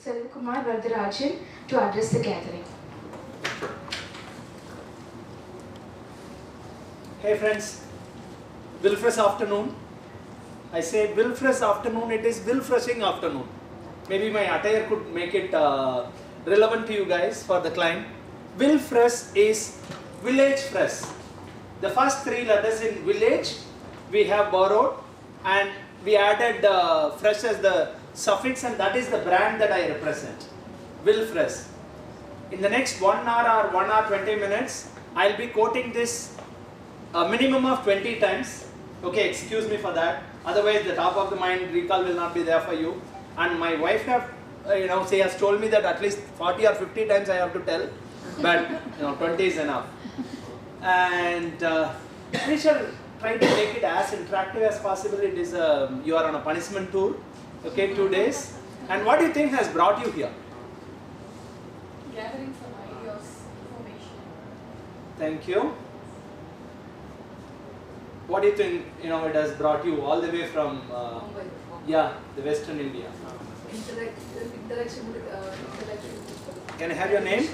Selvakumar Varadarajan to address the gathering. Hey friends, Wilfresh afternoon. I say Wilfresh afternoon, it is Wilfreshing afternoon. Maybe my attire could make it relevant to you guys for the client. Wilfresh is village fresh. The first three letters in village we have borrowed and we added fresh as the suffix, and that is the brand that I represent, Wilfresh. In the next 1 hour or 1 hour 20 minutes, I'll be quoting this a minimum of 20 times. Okay, excuse me for that. Otherwise, the top of the mind recall will not be there for you. And my wife has told me that at least 40 or 50 times I have to tell, but 20 is enough. And we shall try to make it as interactive as possible. It is you are on a punishment tour. Okay, 2 days. And what do you think has brought you here? Gathering some ideas, information. Thank you. What do you think it has brought you all the way from the Western India? Interaction with intellectual people. Can I have your name?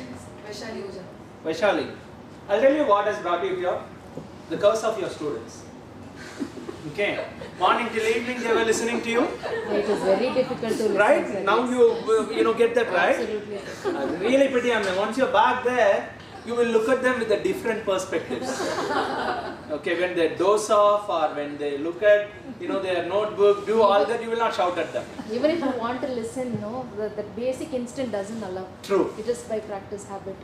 Vaishali Ojan. Vaishali. I'll tell you what has brought you here. The curse of your students. Okay. Morning till evening they were listening to you. It is very difficult to listen. Right? Now you get that, right? Absolutely. Really pretty. I mean, once you're back there, you will look at them with a different perspectives. Okay, when they doze off or when they look at their notebook, do all that, you will not shout at them. Even if you want to listen, the basic instinct doesn't allow. True. It is by practice habit.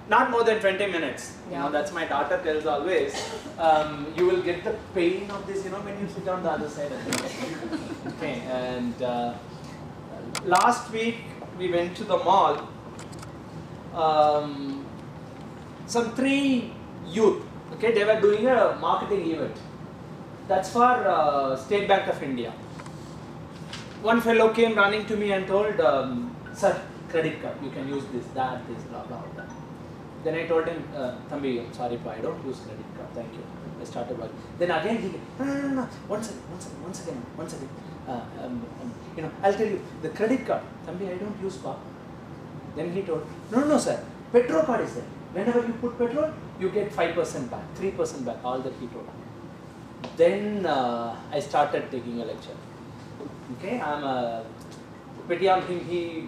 Not more than 20 minutes. Yeah. That's my daughter tells always. You will get the pain of this, when you sit on the other side of it. Okay, and last week we went to the mall. Some 3 youth, okay, they were doing a marketing event. That's for State Bank of India. One fellow came running to me and told, sir, credit card, you can use this, this, blah, blah, blah. Then I told him, Thambi, I'm sorry, I don't use credit card, thank you. I started working. Then again he came, no, once again. I'll tell you, the credit card, Thambi, I don't use car. Then he told, no, sir, petrol card is there. Whenever you put petrol, you get 5% back, 3% back, all that he told. Then I started taking a lecture. Okay, I'm a pity on him. He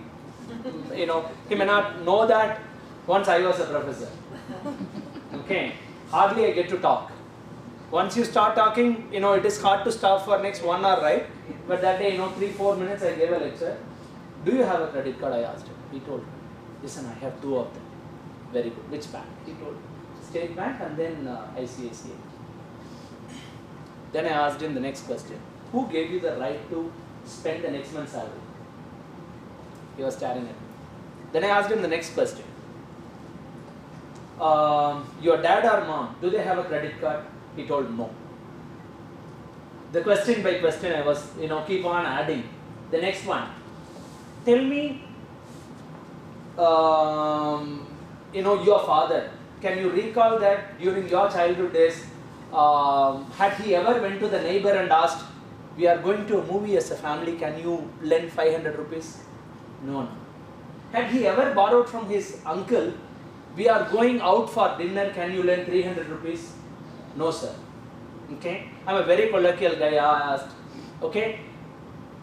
may not know that once I was a professor. Okay, hardly I get to talk. Once you start talking, it is hard to stop for next 1 hour, right? But that day, 3-4 minutes I gave a lecture. Do you have a credit card? I asked him. He told, listen, I have 2 of them. Very good. Which bank? He told, State Bank and then ICICI. Then I asked him the next question. Who gave you the right to spend the next month's salary? He was staring at me. Then I asked him the next question. Your dad or mom, do they have a credit card? He told no. The question by question I was, keep on adding. The next one. Tell me, your father, can you recall that during your childhood days, had he ever went to the neighbor and asked, we are going to a movie as a family, can you lend 500 rupees? No. Had he ever borrowed from his uncle, we are going out for dinner, can you lend 300 rupees? No, sir. Okay, I'm a very colloquial guy, I asked. Okay,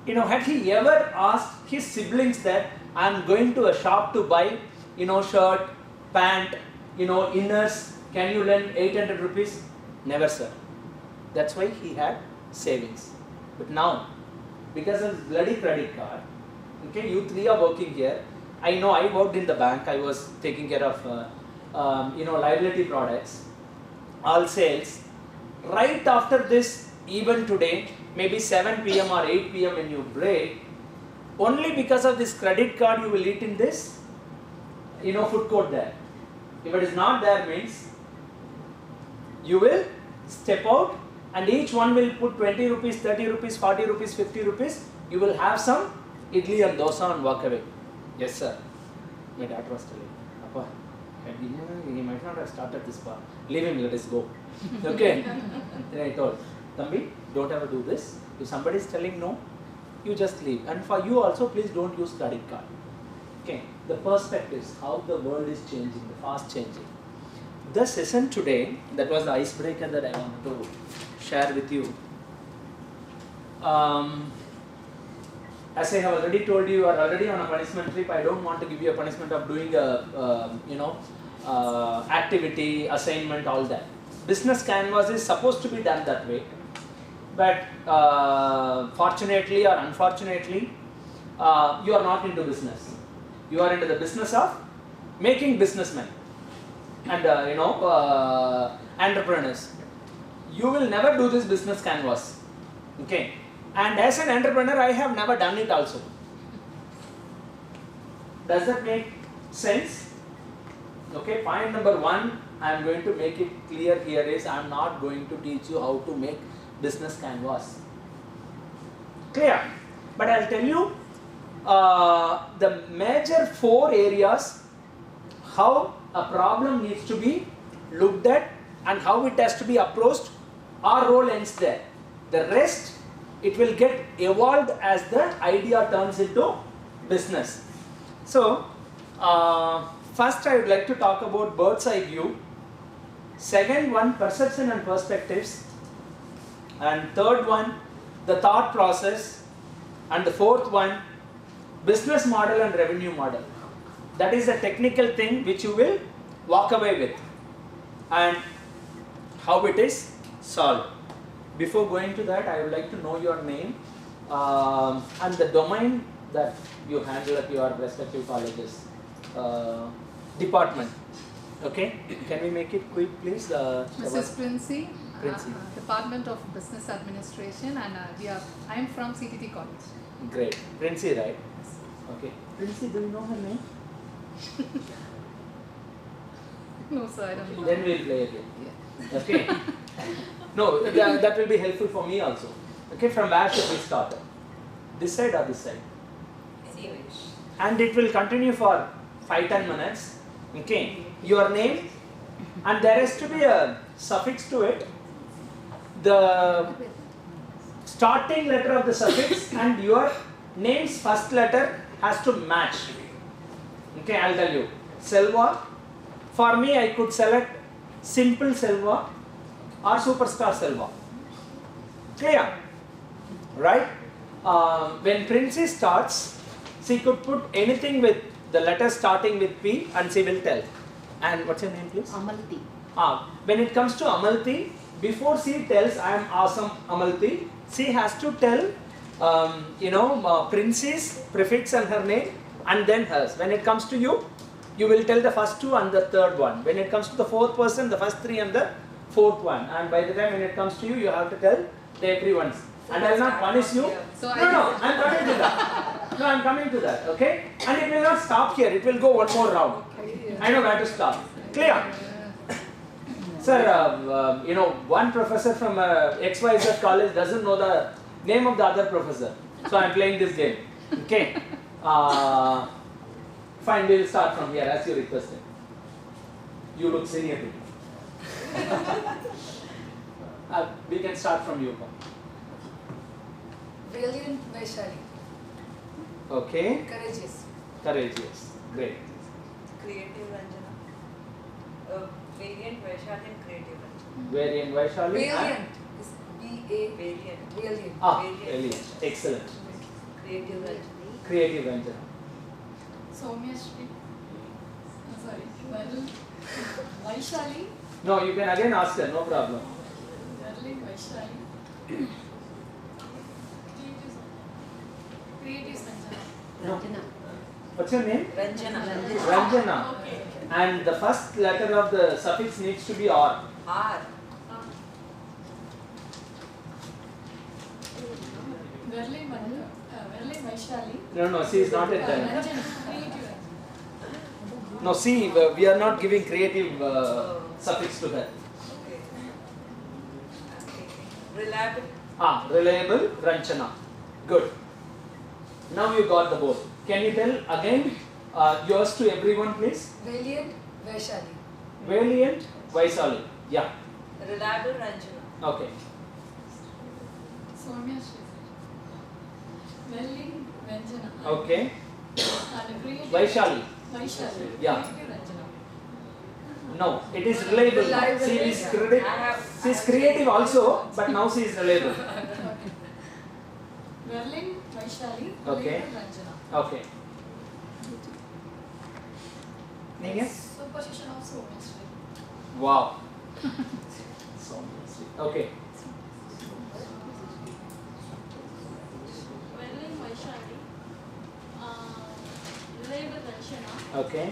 had he ever asked his siblings that I'm going to a shop to buy, shirt, pant, inners, can you lend 800 rupees? Never, sir. That's why he had savings. But now, because of bloody credit card, okay, you 3 are working here. I know I worked in the bank. I was taking care of, liability products, all sales. Right after this, even today, maybe 7 p.m. or 8 p.m. when you break, only because of this credit card you will eat in this, food court there. If it is not there means, you will step out and each one will put 20 rupees, 30 rupees, 40 rupees, 50 rupees. You will have some idli and dosa and walk away. Yes, sir. My daughter was telling, Appa, he might not have started this bar. Leave him, let us go. Okay. Then I told, Thambi, don't ever do this. If somebody is telling no, you just leave. And for you also, please don't use credit card. Okay, the perspectives, how the world is changing, the fast changing. The session today, that was the icebreaker that I wanted to share with you. As I have already told you, you are already on a punishment trip. I don't want to give you a punishment of doing a, activity, assignment, all that. Business canvas is supposed to be done that way. But fortunately or unfortunately, you are not into business. You are into the business of making businessmen and entrepreneurs. You will never do this business canvas. Okay. And as an entrepreneur, I have never done it also. Does that make sense? Okay, point number 1, I am going to make it clear here is I am not going to teach you how to make business canvas. Clear? But I will tell you the major 4 areas how a problem needs to be looked at and how it has to be approached. Our role ends there. The rest, it will get evolved as the idea turns into business. So, first I would like to talk about bird's eye view. Second one, perception and perspectives. And third one, the thought process. And the fourth one, business model and revenue model. That is a technical thing which you will walk away with. And how it is solved. Before going to that, I would like to know your name and the domain that you handle at your respective colleges. Department. Okay? Can we make it quick, please? Mrs. Princey, Princey. Department of Business Administration, and I am from CTT College. Great. Princey, right? Okay. Princey, do you know her name? No, sir, I don't know. Then we'll play again. Yeah. Okay? No, that will be helpful for me also. Okay, from where should we start? This side or this side? And it will continue for 5-10 minutes. Okay, your name, and there has to be a suffix to it. The starting letter of the suffix and your name's first letter has to match. Okay, I'll tell you. Selva. For me, I could select Simple Selva or Superstar Selva. Clear? Right? When Princey starts, she could put anything with the letter starting with P and she will tell. And what's your name, please? Amalti. When it comes to Amalti, before she tells I am awesome Amalti, she has to tell Princey's prefix and her name and then hers. When it comes to you, you will tell the first 2 and the third one. When it comes to the 4th person, the first 3 and the 4th one. And by the time when it comes to you, you have to tell everyone's. And I will not punish you. So No, I am coming to that. No, I am coming to that. Okay? And it will not stop here. It will go one more round. I know where to stop. Clear? Sir, one professor from XYZ college doesn't know the name of the other professor. So I am playing this game. Okay? Fine, we will start from here as you requested. You look senior to me. We can start from you. Brilliant, Vaishali. Okay? Courageous. Courageous. Great. Creative Ranjana. Variant Vaishali and Creative Ranjana. Variant Vaishali. Brilliant. Is B-A. Variant. Brilliant. Brilliant. Excellent. Creative Ranjana. Creative Ranjana. Soumya Shri. Sorry. Vaishali. No, you can again ask her, no problem. Brilliant, Vaishali. Creative Sanjana. No. Ranjana. What's your name? Ranjana. Ranjana. Okay. And the first letter of the suffix needs to be R. R. Verli Vaishali. No, she is not at that. Ranjana. Creative. No, see, we are not giving creative suffix to her. Okay. Reliable. Reliable, Ranjana. Good. Now you got the both. Can you tell again yours to everyone, please? Valiant, Vaishali. Valiant, Vaishali. Yeah. Reliable Ranjana. Okay. Soumya Shri. Vali Vanjana. Okay. And creative. Vaishali. Vaishali. Yeah. Creative Ranjana. No, it is reliable. Reliable. She is I she is creative also, but now she is reliable. Berlin Vaishali. Okay. Creative Ranjana. Okay. நீங்க? Superstition of soulmates. Wow. Okay. Berlin Vaishali, reliable Ranjana, Okay.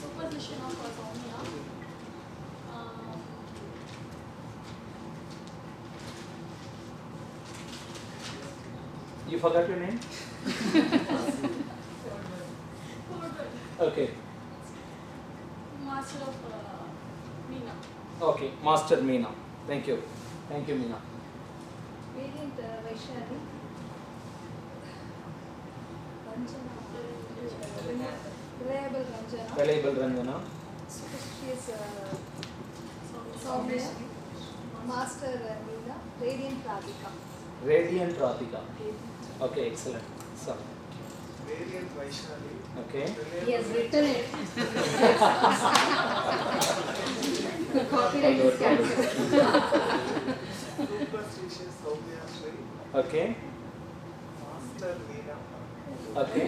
superstition of Soumya, You forgot your name? Okay. master of Meena. Okay. Master Meena. Thank you. Thank you, Meena. Radiant Vaishali. Reliable Ranjana. Reliable Ranjana. Superstitious Soumya. Master Meena. Radiant Radhika. Radiant Radhika. Okay, excellent. So, Radiant Vaishali. okay. He has written it. Copyright is cancelled. Superstitious Soumya Shri. Okay. Master Meena. Okay.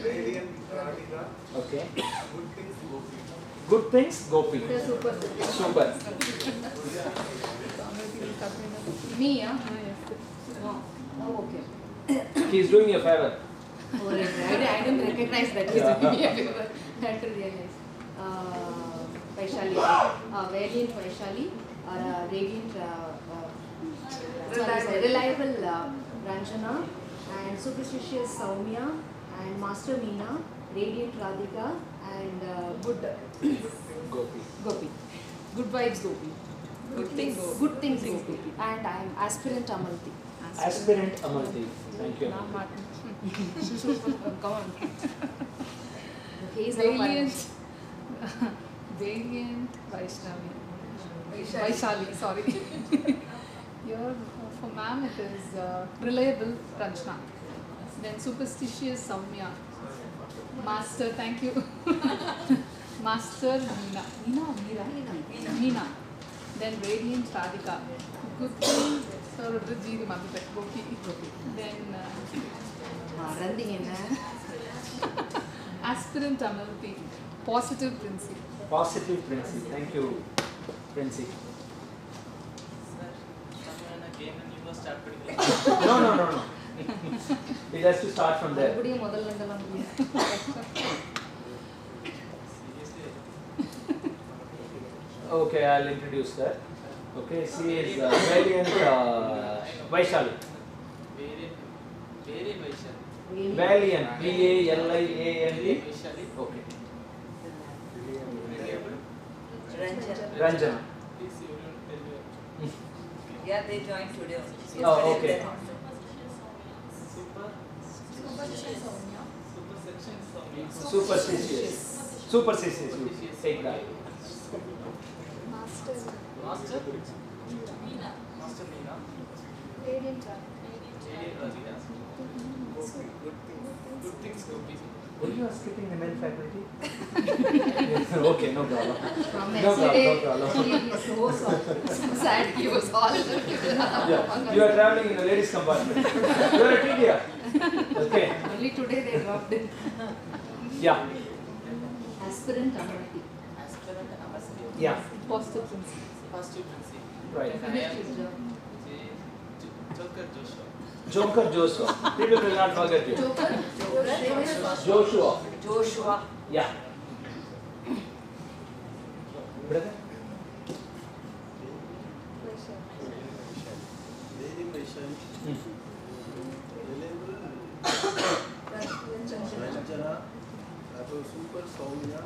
Radiant Radhika. Okay. Good things Gopi. Good things, Gopi. Super. Super. Me, yeah? Oh, okay. He is doing you a favor. Oh, right. I didn't recognize that. He's Yeah. doing me a favor. I had to realize. Vaishali. Valiant Vaishali. Radiant. Reliable Ranjana. And superstitious Soumya. And Master Meena. Radiant Radhika. And good Gopi. Gopi. Good vibes Gopi. Good things. Good things Gopi. And I am aspirant Amalti. Aspirant Amalti. Thank you. Now, Martin. Come on. Okay, he's Valiant. Valiant Vaishnavi. Vaishali, sorry. Here, for ma'am, it is reliable Ranjana. Then superstitious Soumya. Master, thank you. Master Meena. Meena or Meera? Meena. Then radiant Radhika. Good thing. So, Rudraji, the mother, Gopi. Then Running in aspirant Amalti. Positive Princey. Positive Princey. Thank you, Princey. No. It has to start from there. மறுபடியும் முதல்ல இருந்தெல்லாம் முடியாது. Okay, I'll introduce her. Okay, she is Valiant Vaishali. Valiant. V-A-L-I-A-N-T. Okay. Ranjana. Ranjana. Yeah, they joined today only. Oh, Yesterday okay. they not. Superstition Soumya. Superstitious. Superstitious. Take that. Master Meena. Radiant Good things Gopi. Were you skipping the men faculty? Okay, no problem. From No yesterday, problem. he is so sad. He was all Yeah, you are traveling in a ladies compartment. You are a TDR. Okay. Only today they dropped it. Yeah. Aspirant Amalti. Yeah. Positive Princey. Right. Finished his job. Joker Joshua. People will not forget you. Joker? Joshua. Joshua. Yeah. Brother? Hmm. Ranjana. That was Super Soumya.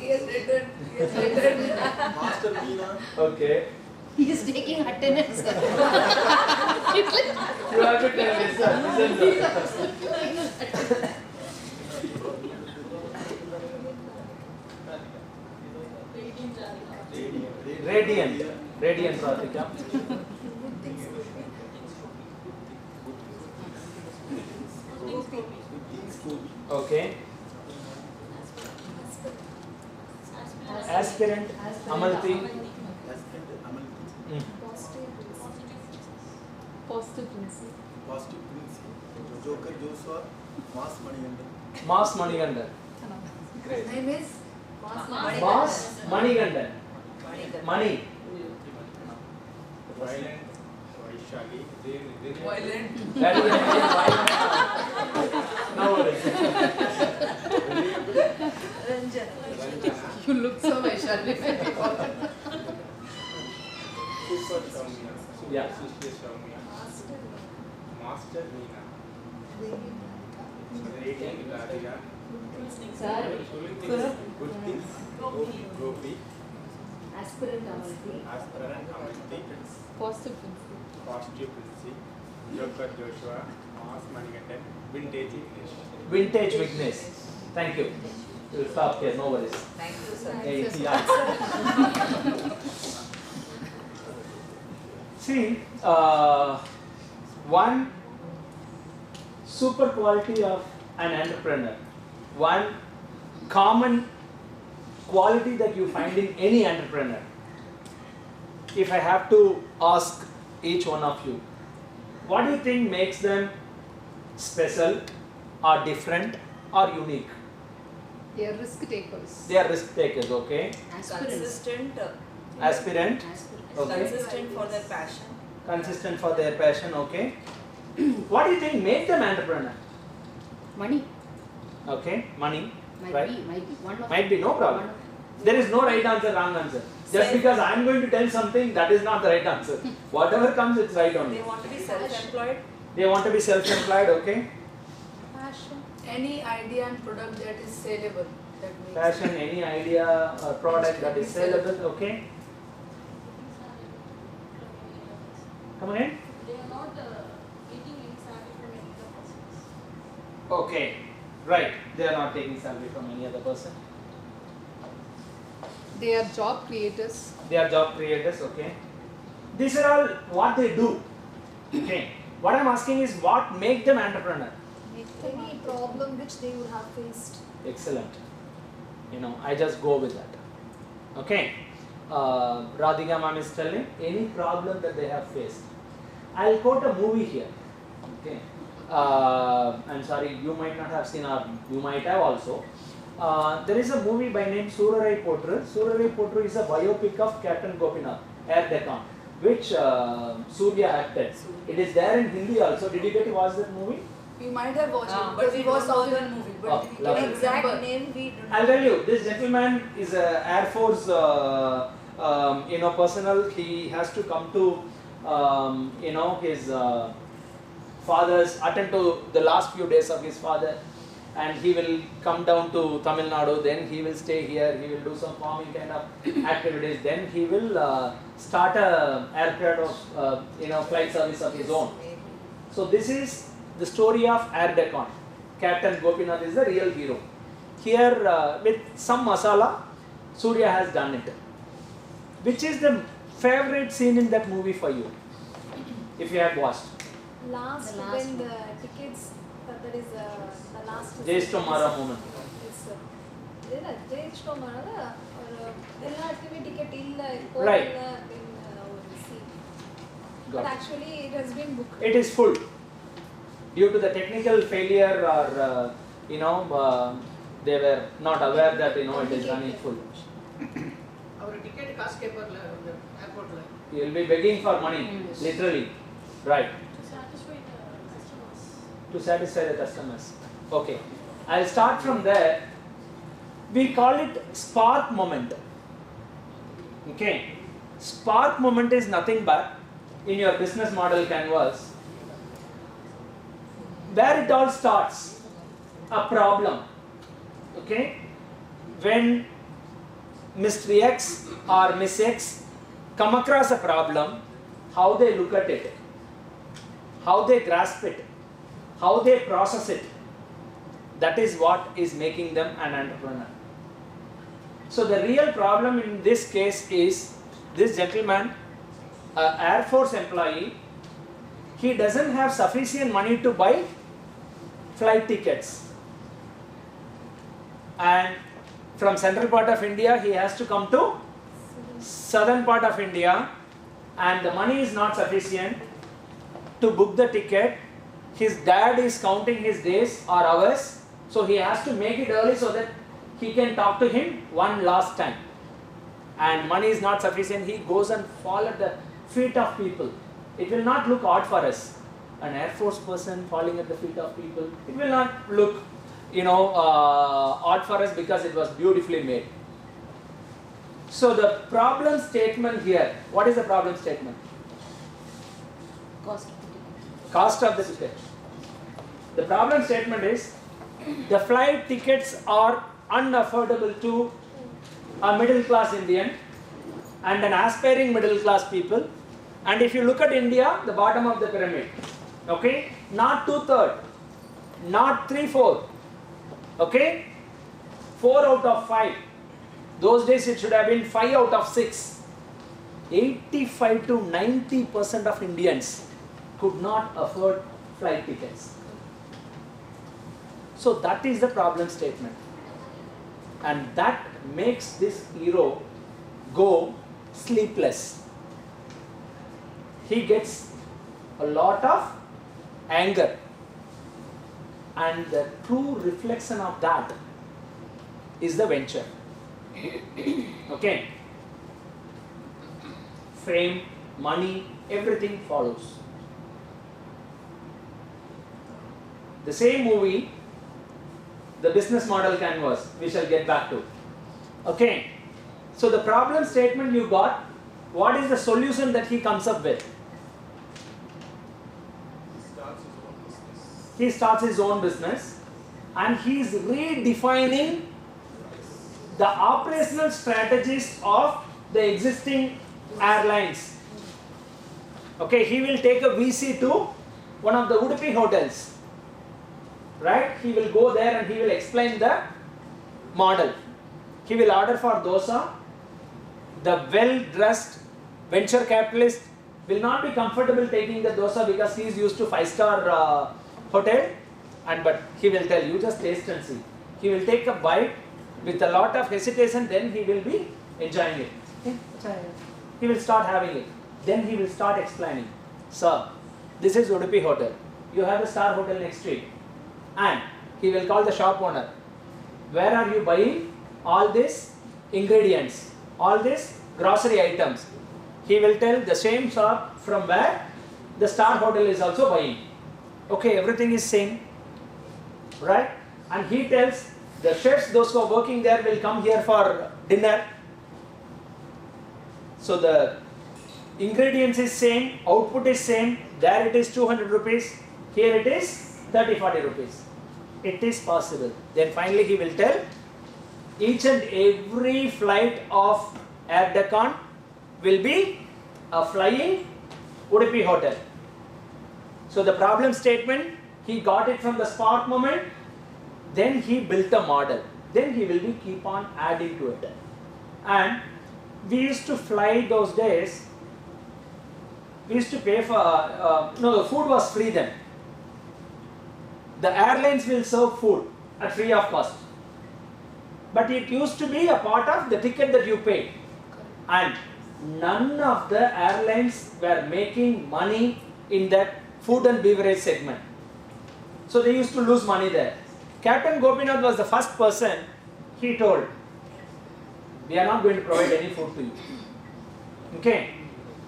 He has written. Master Meena. Okay. He is taking attendance. You have to tell this. Listen. Radiant. Radiant Radhika. Okay. Aspirant Amalti. Aspirant Amalti. Mm. Positive principle. Positive Prince. Joker Joshua. Mass Manigandan. Mass Manigandan. Great. Name is Mass Manigandan. Money. Violent. Vaishali. Violent. Very violent. No worries. Ranjan. You look so Vaishali. Super Soumya. Yeah. Sister Soumya. Master Meena. Radiant Radhika. Sir, Good things. Gopi. aspirant Amalti. Aspirant Amalti. Positive principle. Positive Prince. Joker Joshua. Mass Manigandan. Vintage English. Vintage Vignesh. Thank you. We'll stop here, no worries. Thank you, sir. Hey, yeah. See, one super quality of an entrepreneur, one common quality that you find in any entrepreneur. If I have to ask each one of you, what do you think makes them special or different or unique? They are risk takers. They are risk takers, okay? Aspirants. Consistent. Aspirant, Aspirants. okay. Consistent for their passion. Consistent for their passion, okay? What do you think make them entrepreneur? Money. Okay, money, Might right? be one of Might be, no problem. one of- There is no right answer, wrong answer. Just Same. because I am going to tell something, that is not the right answer. Whatever comes, it's right They only. want to be self-employed. They want to be self-employed, okay? any idea and product that is saleable. That makes Passion, any idea or product that is sellable, okay? Come again? They are not getting any salary from any other persons. Okay, right. They are not taking salary from any other person. They are job creators. They are job creators, okay? These are all what they do, okay? What I am asking is what make them entrepreneur? any problem which they would have faced. Excellent. You know, I just go with that. Okay. Radhika ma'am is telling any problem that they have faced. I'll quote a movie here. Okay. I'm sorry, you might not have seen, or you might have also. There is a movie by name Surarai Potru. Surarai Potru is a biopic of Captain Gopinath, Air Deccan, which Surya acted. It is there in Hindi also. Did you get to watch that movie? We might have watched it But because we it was don't know South the Indian movie, but Oh, we lovely. can Exact remember. name we don't I'll tell you, this gentleman is a Air Force, personnel. He has to come to, his father's, attend to the last few days of his father, and he will come down to Tamil Nadu. Then he will stay here. He will do some farming kind of activities. Then he will start a aircraft of, flight service of his own. So this is the story of Air Deccan. Captain Gopinath is the real hero. Here with some masala, Surya has done it. Which is the favorite scene in that movie for you? If you have watched. Last, The last when one. the tickets, that is the last. Jayeshtomara moment. ಇಲ್ಲ ಜಯಶ್ರೀಮಾರ ಎಲ್ಲಾರ್க்குமே ticket ಇಲ್ಲ Right. But Got it. actually it has been booked. It is full. Due to the technical failure or, they were not aware that, it is running full. அவர் ticket காசு கேட்பார்ல அந்த ஏர்போர்ட்ல You will be begging for money, Yes. literally. Right. To satisfy the customers. To satisfy the customers. Okay. I'll start from there. We call it spark moment. Okay. Spark moment is nothing but in your business model canvas where it all starts, a problem. Okay. When Mr. X or Miss X come across a problem, how they look at it, how they grasp it, how they process it, that is what is making them an entrepreneur. So the real problem in this case is this gentleman, an Air Force employee, he doesn't have sufficient money to buy flight tickets. and from central part of India he has to come to southern part of India, and the money is not sufficient to book the ticket. His dad is counting his days or hours, so he has to make it early so that he can talk to him one last time. And money is not sufficient, he goes and falls at the feet of people. It will not look odd for us. An Air Force person falling at the feet of people, it will not look, odd for us because it was beautifully made. So the problem statement here, what is the problem statement? Cost of the ticket. Cost of the ticket. The problem statement is the flight tickets are unaffordable to a middle class Indian and an aspiring middle class people. And if you look at India, the bottom of the pyramid, okay, not 2/3, not 3/4, okay, 4 out of 5. Those days it should have been 5 out of 6. 85 to 90% of Indians could not afford flight tickets. So that is the problem statement, and that makes this hero go sleepless. He gets a lot of anger, and the true reflection of that is the venture. Okay, fame, money, everything follows. The same movie, the business model canvas, we shall get back to. Okay, so the problem statement you got, what is the solution that he comes up with? He starts his own business and he is redefining the operational strategies of the existing airlines. Okay, he will take a VC to one of the Udupi hotels, right? He will go there and he will explain the model. He will order for dosa. The well-dressed venture capitalist will not be comfortable taking the dosa because he is used to 5-star hotel, but he will tell you just taste and see. He will take a bite with a lot of hesitation, then he will be enjoying it. He will start having it. Then he will start explaining, sir, this is Udupi hotel. You have a star hotel next to it. And he will call the shop owner. Where are you buying all these ingredients, all these grocery items? He will tell the same shop from where the star hotel is also buying. Okay, everything is same, right? And he tells the chefs, those who are working there will come here for dinner. So the ingredients is same, output is same. There it is 200 rupees, here it is 30-40 rupees. It is possible. Then finally he will tell each and every flight of Air Deccan will be a flying Udupi hotel. So the problem statement, he got it from the spark moment, then he built a model. Then he will be keep on adding to it. And we used to fly those days, we used to pay for, the food was free then. The airlines will serve food at free of cost. But it used to be a part of the ticket that you paid. And none of the airlines were making money in that food and beverage segment. So they used to lose money there. Captain Gopinath was the first person, he told, we are not going to provide any food to you. Okay,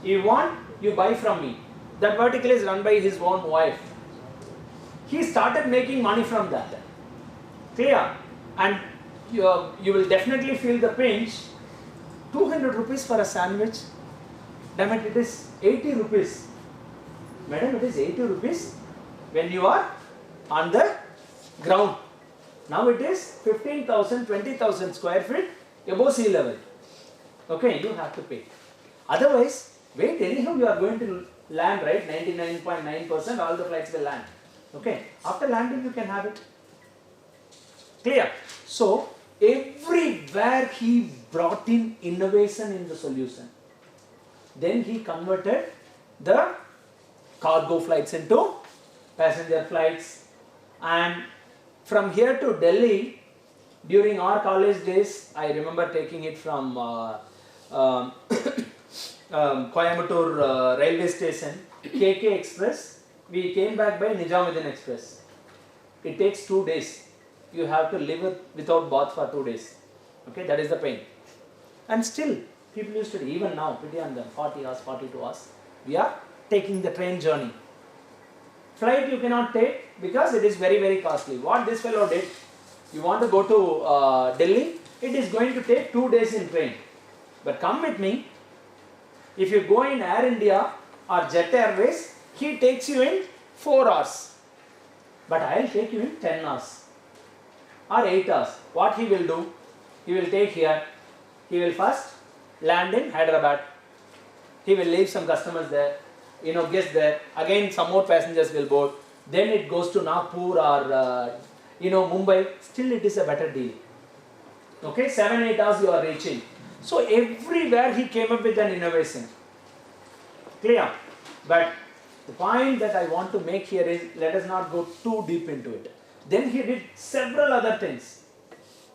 you want, you buy from me. That vertical is run by his own wife. He started making money from that. Clear? And you will definitely feel the pinch. 200 rupees for a sandwich. Damn it, it is 80 rupees. Madam, it is 80 rupees when you are on the ground. Now it is 15,000, 20,000 square feet above sea level. Okay, you have to pay. Otherwise, wait, anyhow you are going to land, right? 99.9% all the flights will land. Okay, after landing you can have it. Clear? So, everywhere he brought in innovation in the solution. Then he converted the cargo flights into passenger flights, and from here to Delhi During our college days, I remember taking it from Coimbatore railway station, KK Express. We came back by Nijamuddin Express. It takes 2 days. You have to live without bath for 2 days. Okay, that is the pain. And still, people used to, even now, pretty on them, 40 hours, 42 hours, we are taking the train journey. Flight you cannot take because it is very, very costly. What this fellow did, you want to go to Delhi, it is going to take 2 days in train. But come with me, if you go in Air India or Jet Airways, he takes you in 4 hours. But I will take you in 10 hours or 8 hours. What he will do? He will take here, he will first land in Hyderabad. He will leave some customers there, guests there. Again, some more passengers will board. Then it goes to Nagpur or Mumbai. Still, it is a better deal. Okay, 7-8 hours you are reaching. So everywhere he came up with an innovation. Clear? But the point that I want to make here is, let us not go too deep into it. Then he did several other things.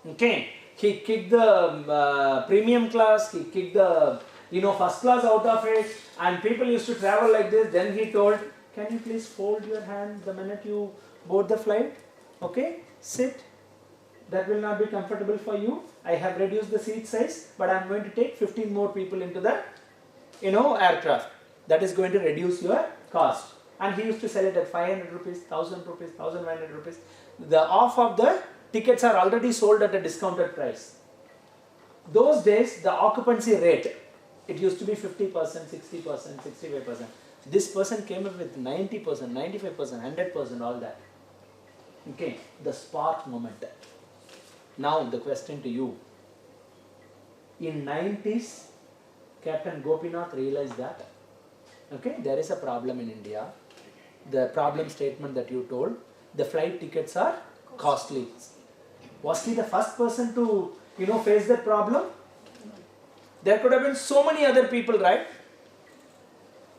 Okay, he kicked the premium class, he kicked the first class out of it, and people used to travel like this. Then he told, can you please fold your hand the minute you board the flight? Okay, sit. That will not be comfortable for you. I have reduced the seat size, but I am going to take 15 more people into the aircraft. That is going to reduce your cost. And he used to sell it at 500 rupees, 1000 rupees, 1500 rupees. The half of the tickets are already sold at a discounted price. Those days, the occupancy rate, it used to be 50%, 60%, 65%. This person came up with 90%, 95%, 100%, all that. Okay, the spark moment. Now the question to you. In 90s, Captain Gopinath realized that, okay, there is a problem in India. The problem statement that you told, the flight tickets are costly. Was he the first person to, face that problem? There could have been so many other people, right?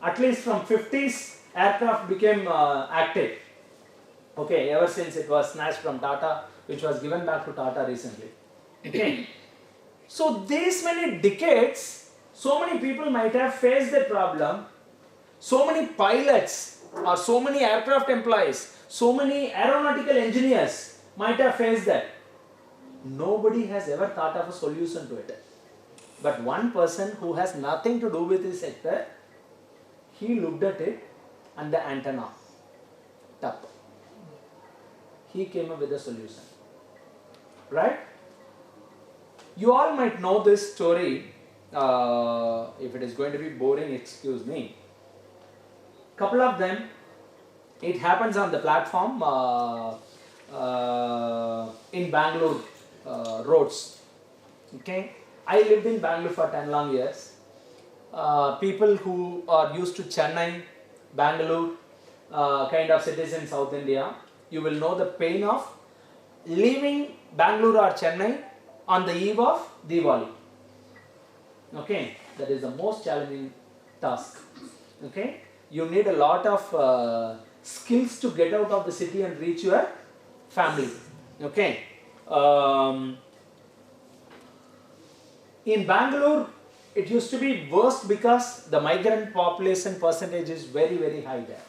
At least from 50s, aircraft became active. Okay, ever since it was snatched from Tata, which was given back to Tata recently. Okay. So these many decades, so many people might have faced that problem. So many pilots or so many aircraft employees, so many aeronautical engineers might have faced that. Nobody has ever thought of a solution to it. But one person who has nothing to do with this sector, he looked at it and the antenna, tap. He came up with a solution. Right? You all might know this story. If it is going to be boring, excuse me. Couple of them, it happens on the platform in Bangalore roads. Okay, I lived in Bangalore for 10 long years. People who are used to Chennai, Bangalore, kind of cities in South India, you will know the pain of leaving Bangalore or Chennai on the eve of Diwali. Okay, that is the most challenging task. Okay, you need a lot of skills to get out of the city and reach your family. Okay, in Bangalore, it used to be worst because the migrant population percentage is very, very high there.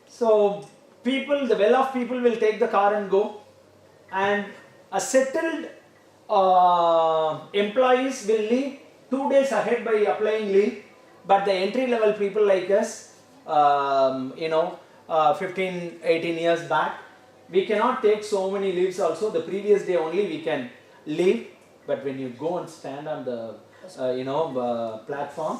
So people, the well-off people will take the car and go, and a settled employees will leave 2 days ahead by applying leave, but the entry-level people like us, 15, 18 years back, we cannot take so many leaves also. The previous day only we can leave, but when you go and stand on the platform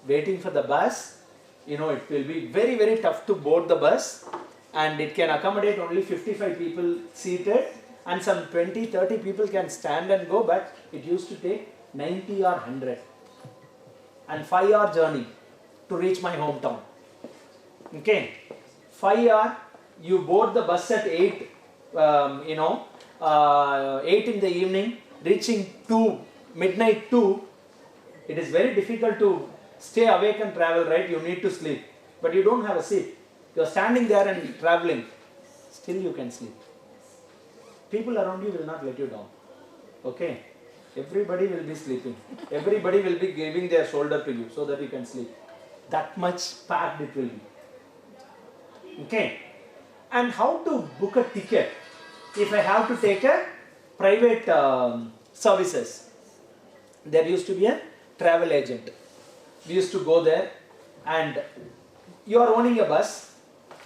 waiting for the bus, it will be very, very tough to board the bus, and it can accommodate only 55 people seated, and some 20, 30 people can stand and go, but it used to take 90 or 100 and 5-hour journey to reach my hometown. Okay, 5 hour, you board the bus at 8, 8 in the evening, reaching midnight 2, it is very difficult to stay awake and travel, right? You need to sleep, but you don't have a seat. You are standing there and traveling, still you can sleep. people around you will not let you down. Okay? Everybody will be sleeping. Everybody will be giving their shoulder to you so that you can sleep. That much packed it will be. Okay? And how to book a ticket if I have to take a private services? There used to be a travel agent. We used to go there, and you are owning a bus,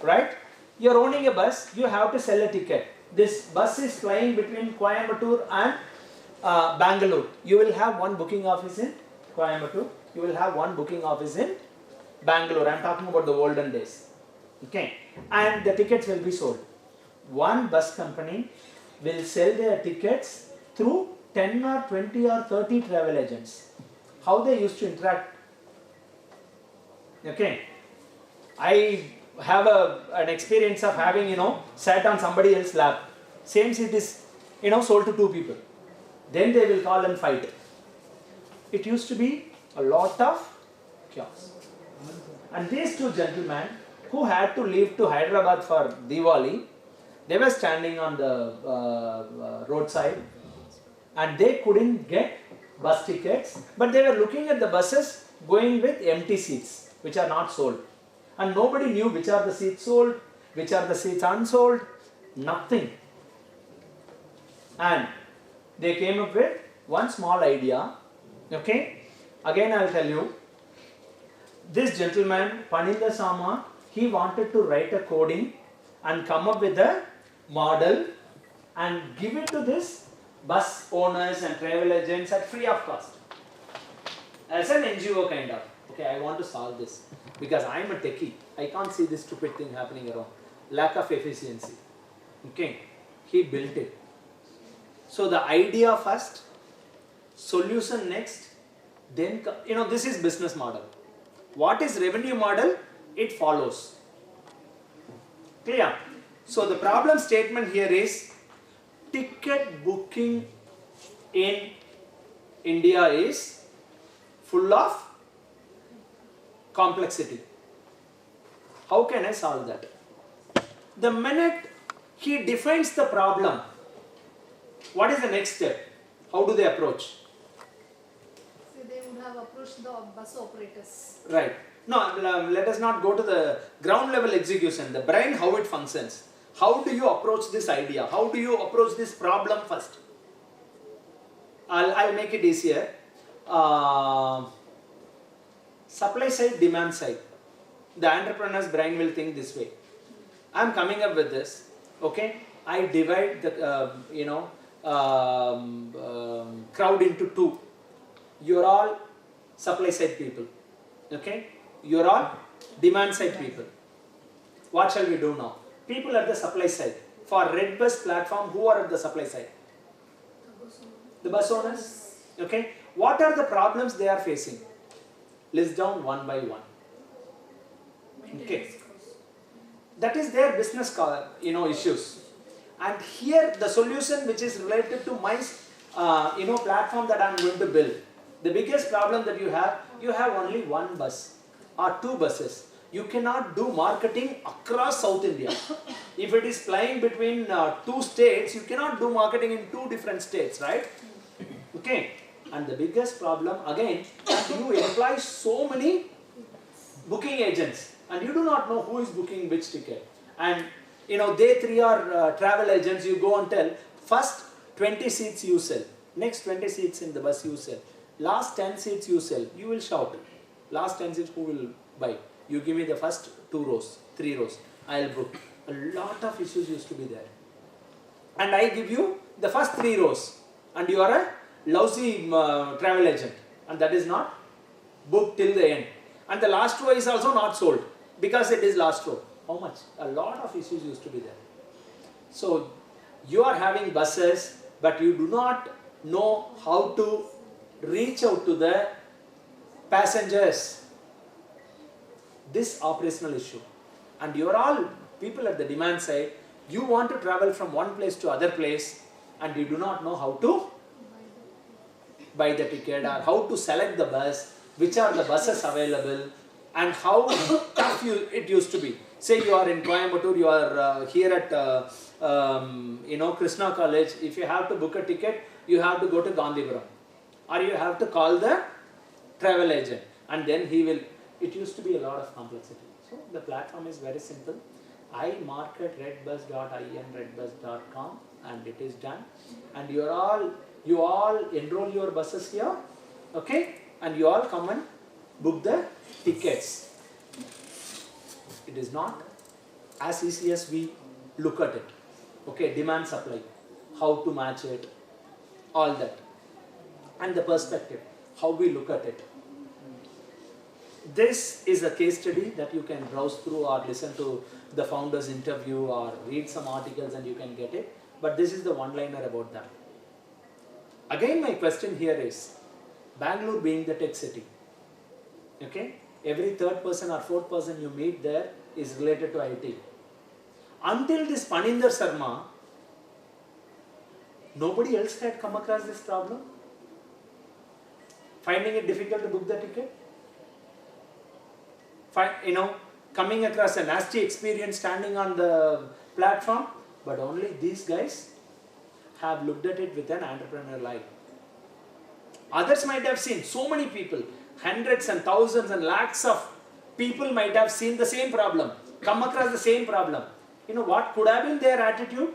right? You are owning a bus, you have to sell a ticket. This bus is flying between Coimbatore and Bangalore. You will have one booking office in Coimbatore. You will have one booking office in Bangalore. I am talking about the olden days. Okay, and the tickets will be sold. One bus company will sell their tickets through 10 or 20 or 30 travel agents. How they used to interact? Okay, I have an experience of having, sat on somebody else's lap. Same seat is, sold to two people. Then they will call and fight. It used to be a lot of chaos. And these two gentlemen who had to leave to Hyderabad for Diwali, they were standing on the roadside and they couldn't get bus tickets, but they were looking at the buses going with empty seats which are not sold. And nobody knew which are the seats sold, which are the seats unsold, nothing. And they came up with one small idea. Okay, again I will tell you, this gentleman, Paninda Sama, he wanted to write a coding and come up with a model and give it to this bus owners and travel agents at free of cost. As an NGO kind of. Okay, I want to solve this because I am a techie. I can't see this stupid thing happening around. Lack of efficiency. Okay, he built it. So the idea first, solution next, then, this is business model. What is revenue model? It follows. Clear? So the problem statement here is ticket booking in India is full of complexity. How can I solve that? The minute he defines the problem, what is the next step? How do they approach? So they would have approached the bus operators. Right. No, let us not go to the ground level execution, the brain, how it functions. How do you approach this idea? How do you approach this problem first? I'll make it easier. Supply side, demand side. The entrepreneur's brain will think this way. I'm coming up with this. Okay, I divide the crowd into two. You're all supply side people. Okay, you're all demand side people. What shall we do now? People at the supply side. For Red Bus platform, who are at the supply side? The bus owners. Okay, what are the problems they are facing? List down one by one. Okay, that is their business issues. And here the solution which is related to my platform that I am going to build. The biggest problem that you have only one bus or two buses. You cannot do marketing across South India. If it is flying between two states, you cannot do marketing in two different states, right? Okay. And the biggest problem again, you employ so many booking agents and you do not know who is booking which ticket. And they three are travel agents. You go and tell, first 20 seats you sell, next 20 seats in the bus you sell, last 10 seats you sell. You will shout, last 10 seats who will buy? You give me the first 2 rows, 3 rows, I will book. A lot of issues used to be there. And I give you the first 3 rows and you are a lousy travel agent and that is not booked till the end. And the last row is also not sold because it is last row. How much? A lot of issues used to be there. So you are having buses but you do not know how to reach out to the passengers. This operational issue. And you are all people at the demand side. You want to travel from one place to other place and you do not know how to buy the ticket or how to select the bus, which are the buses available and how tough it used to be. Say you are in Coimbatore, you are here at Krishna College. If you have to book a ticket, you have to go to Gandhipuram, or you have to call the travel agent, and then he will. It used to be a lot of complexity. So the platform is very simple. I market redbus.in, redbus.com, and it is done. And you all enroll your buses here, okay? And you all come and book the tickets. It is not as easy as we look at it. Okay, demand supply, how to match it, all that, and the perspective, how we look at it. This is a case study that you can browse through or listen to the founder's interview or read some articles and you can get it. But this is the one-liner about that. Again, my question here is, Bangalore being the tech city, okay? Every third person or fourth person you meet there is related to IT. Until this Paninder Sharma, nobody else had come across this problem. Finding it difficult to book the ticket. Coming across a nasty experience standing on the platform, but only these guys have looked at it with an entrepreneurial eye. Others might have seen, so many people, hundreds and thousands and lakhs of people might have seen the same problem, come across the same problem. You know what could have been their attitude?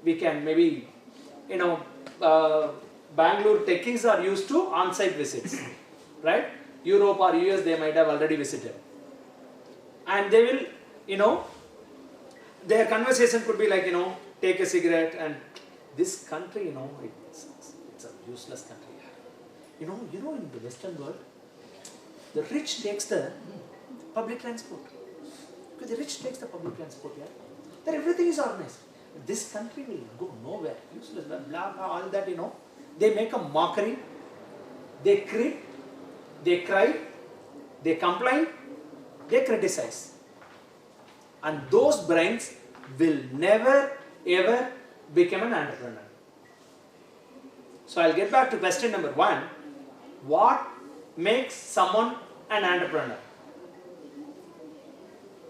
We can maybe, Bangalore techies are used to on-site visits, right? Europe or US they might have already visited. And they will, their conversation could be like, take a cigarette, and this country, it's a useless country. In the Western world, the rich takes the public transport. Because the rich takes the public transport, yeah. Then everything is organized. This country will go nowhere. Useless, blah, blah, all that, They make a mockery. They crib. They cry. They complain. They criticize. And those brains will never, ever become an entrepreneur. So I'll get back to question number 1. What makes someone an entrepreneur?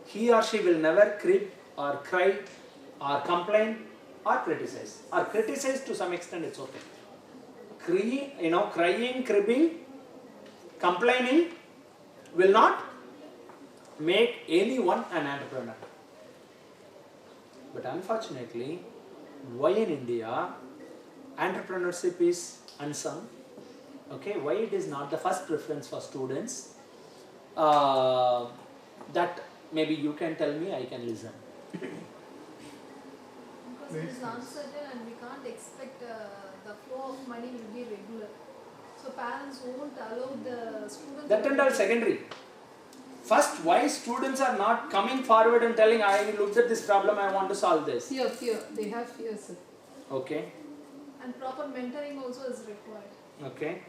He or she will never crib or cry or complain or criticize. Or criticize to some extent, it's okay. Crying, cribbing, complaining will not make anyone an entrepreneur. But unfortunately, why in India entrepreneurship is unsung? Okay, why it is not the first preference for students? That maybe you can tell me, I can listen. Because it is uncertain and we can't expect the flow of money will be regular. So parents won't allow the students. That and all secondary. First, why students are not coming forward and telling, I looked at this problem, I want to solve this. Fear. They have fear, sir. Okay. And proper mentoring also is required. Okay.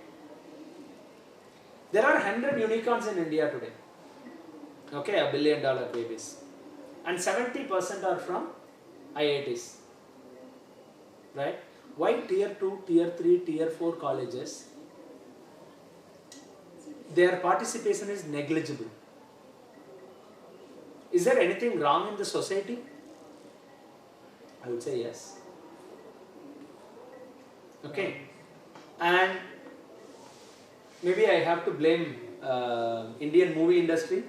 There are 100 unicorns in India today. Okay, $1 billion babies. And 70% are from IITs. Right? Why tier 2, tier 3, tier 4 colleges? Their participation is negligible. Is there anything wrong in the society? I would say yes. Okay. And maybe I have to blame Indian movie industry.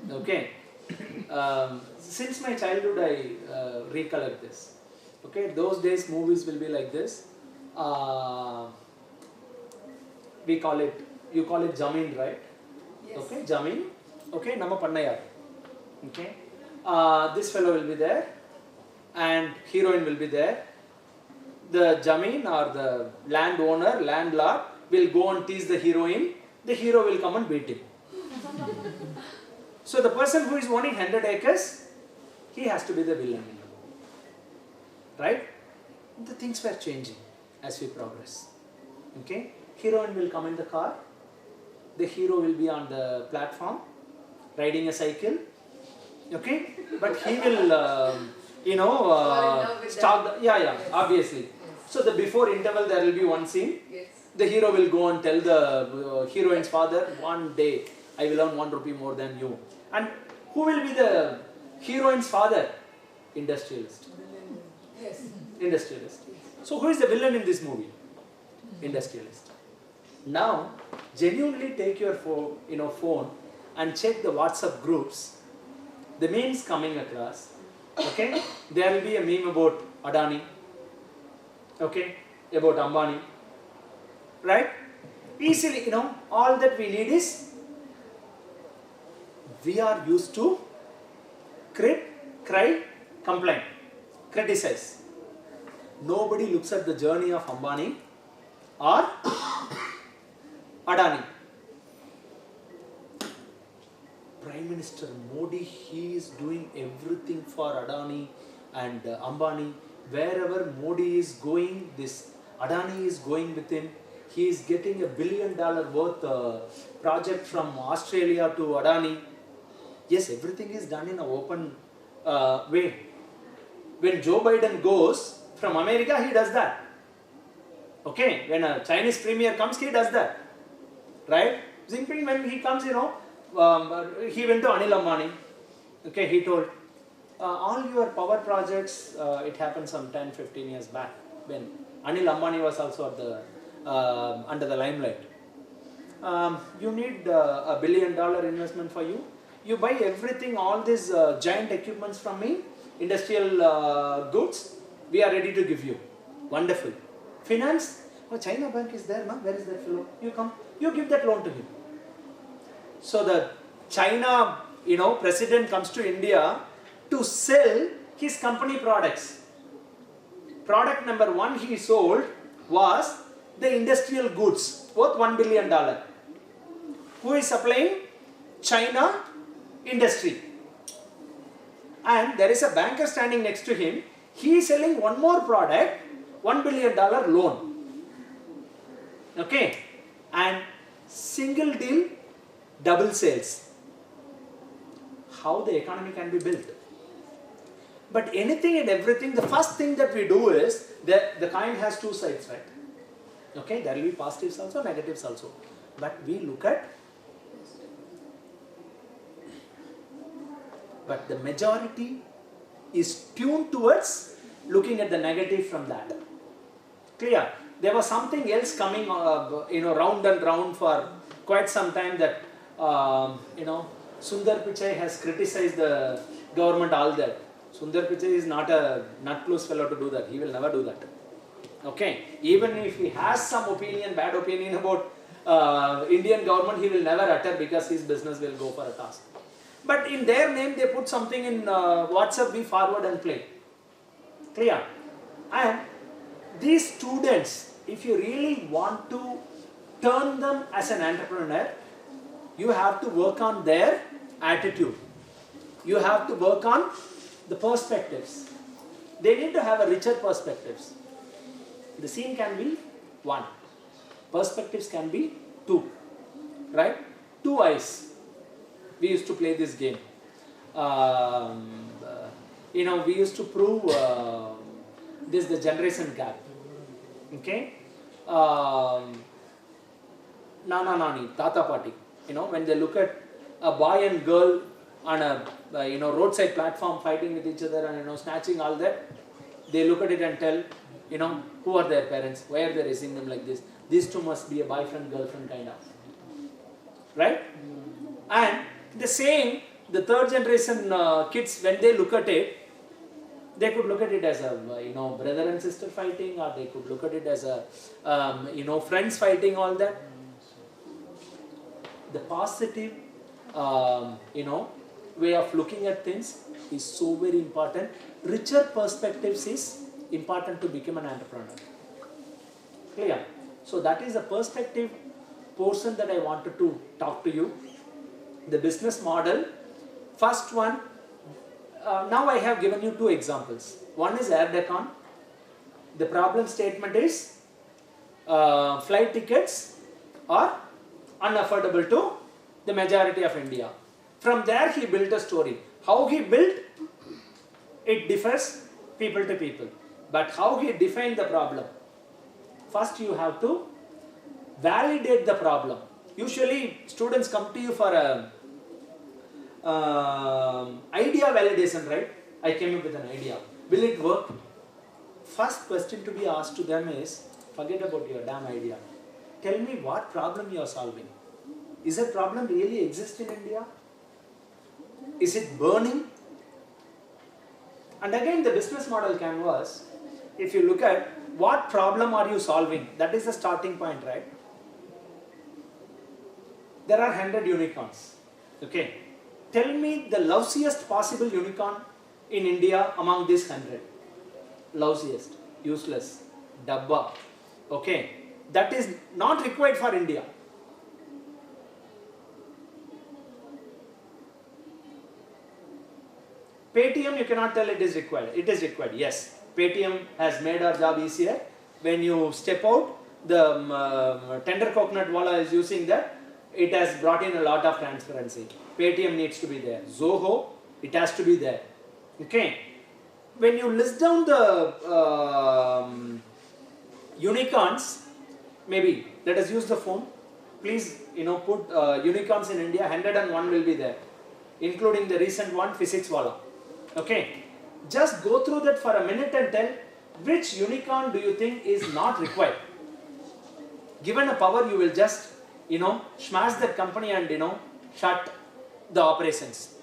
Okay. Since my childhood I recollect this. Okay, those days movies will be like this. We call it, you call it Jamin, right? Yes. Okay, Jamin. Okay, Nama Pannayar. Okay. This fellow will be there and heroine will be there. The Jamin or the landowner, landlord will go and tease the heroine. The hero will come and beat him. So the person who is owning 100 acres, he has to be the villain in the movie. Right? The things were changing as we progress. Okay? Heroine will come in the car. The hero will be on the platform, riding a cycle. Okay? But he will, start the, obviously. So the before interval there will be one scene. Yes. The hero will go and tell the heroine's father, one day I will earn 1 rupee more than you. And who will be the heroine's father? Industrialist. Yes. Industrialist. So who is the villain in this movie? Industrialist. Now, genuinely take your phone and check the WhatsApp groups. The memes coming across. Okay? There will be a meme about Adani. Okay? About Ambani. Right? Easily, all that we need is, we are used to cry, complain, criticize. Nobody looks at the journey of Ambani or Adani. Prime Minister Modi, he is doing everything for Adani and Ambani. Wherever Modi is going, this Adani is going with him. He is getting $1 billion worth project from Australia to Adani. Yes, everything is done in an open way. When Joe Biden goes from America, he does that. Okay, when a Chinese premier comes, he does that. Right? Jinping, when he comes, he went to Anil Ambani. Okay, he told, all your power projects, it happened some 10-15 years back, when Anil Ambani was also at the under the limelight. You need $1 billion investment for you. You buy everything, all these giant equipments from me, industrial goods, we are ready to give you. Wonderful. Finance, China Bank is there, no? Where is that fellow? You come, you give that loan to him. So the China, president comes to India to sell his company products. Product number 1 he sold was the industrial goods worth $1 billion. Who is supplying? China industry. And there is a banker standing next to him. He is selling one more product, $1 billion loan. Okay. And single deal, double sales. How the economy can be built. But anything and everything, the first thing that we do is, the coin has two sides, right? Okay, there will be positives also, negatives also. But we look at, but the majority is tuned towards looking at the negative from that. Clear? There was something else coming, round and round for quite some time that, Sundar Pichai has criticized the government all that. Sundar Pichai is not a nut-loose fellow to do that. He will never do that. Okay, even if he has some opinion, bad opinion about Indian government, he will never utter because his business will go for a toss. But in their name, they put something in WhatsApp, we forward and play. Clear? And these students, if you really want to turn them as an entrepreneur, you have to work on their attitude. You have to work on the perspectives. They need to have a richer perspectives. The scene can be 1. Perspectives can be 2. Right? 2 eyes. We used to play this game. We used to prove this the generation gap. Okay? Nana Nani, Tata Pati. When they look at a boy and girl on a roadside platform fighting with each other and snatching all that, they look at it and tell, who are their parents? Why are they raising them like this? These two must be a boyfriend, girlfriend kind of. Right? And the same, the third generation kids, when they look at it, they could look at it as a, brother and sister fighting, or they could look at it as a, friends fighting, all that. The positive, way of looking at things is so very important. Richer perspectives is important to become an entrepreneur. Clear? So that is the perspective portion that I wanted to talk to you. The business model. First one, now I have given you 2 examples. One is Air Deccan. The problem statement is flight tickets are unaffordable to the majority of India. From there he built a story. How he built, it differs people to people. But how he defined the problem? First you have to validate the problem. Usually students come to you for a idea validation, right? I came up with an idea. Will it work? First question to be asked to them is, forget about your damn idea. Tell me what problem you are solving. Is that problem really exist in India? Is it burning? And again, the business model canvas, if you look at what problem are you solving, that is the starting point, right? There are 100 unicorns. Okay. Tell me the lousiest possible unicorn in India among these 100. Lousiest, useless, dabba. Okay. That is not required for India. Paytm, you cannot tell it is required. It is required, yes. Paytm has made our job easier. When you step out, the tender coconut wala is using that. It has brought in a lot of transparency. Paytm needs to be there. Zoho, it has to be there. Okay. When you list down the unicorns, maybe let us use the phone. Please, put unicorns in India. 101 will be there, including the recent one, physics wala. Okay. Just go through that for a minute and tell which unicorn do you think is not required. Given a power, you will just smash that company and shut the operations.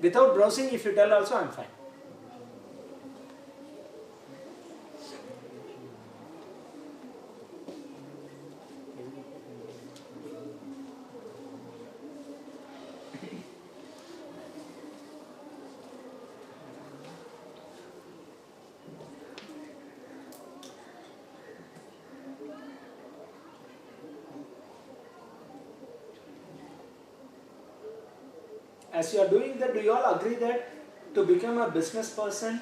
Without browsing, if you tell also, I'm fine. As you are doing that, do you all agree that to become a business person,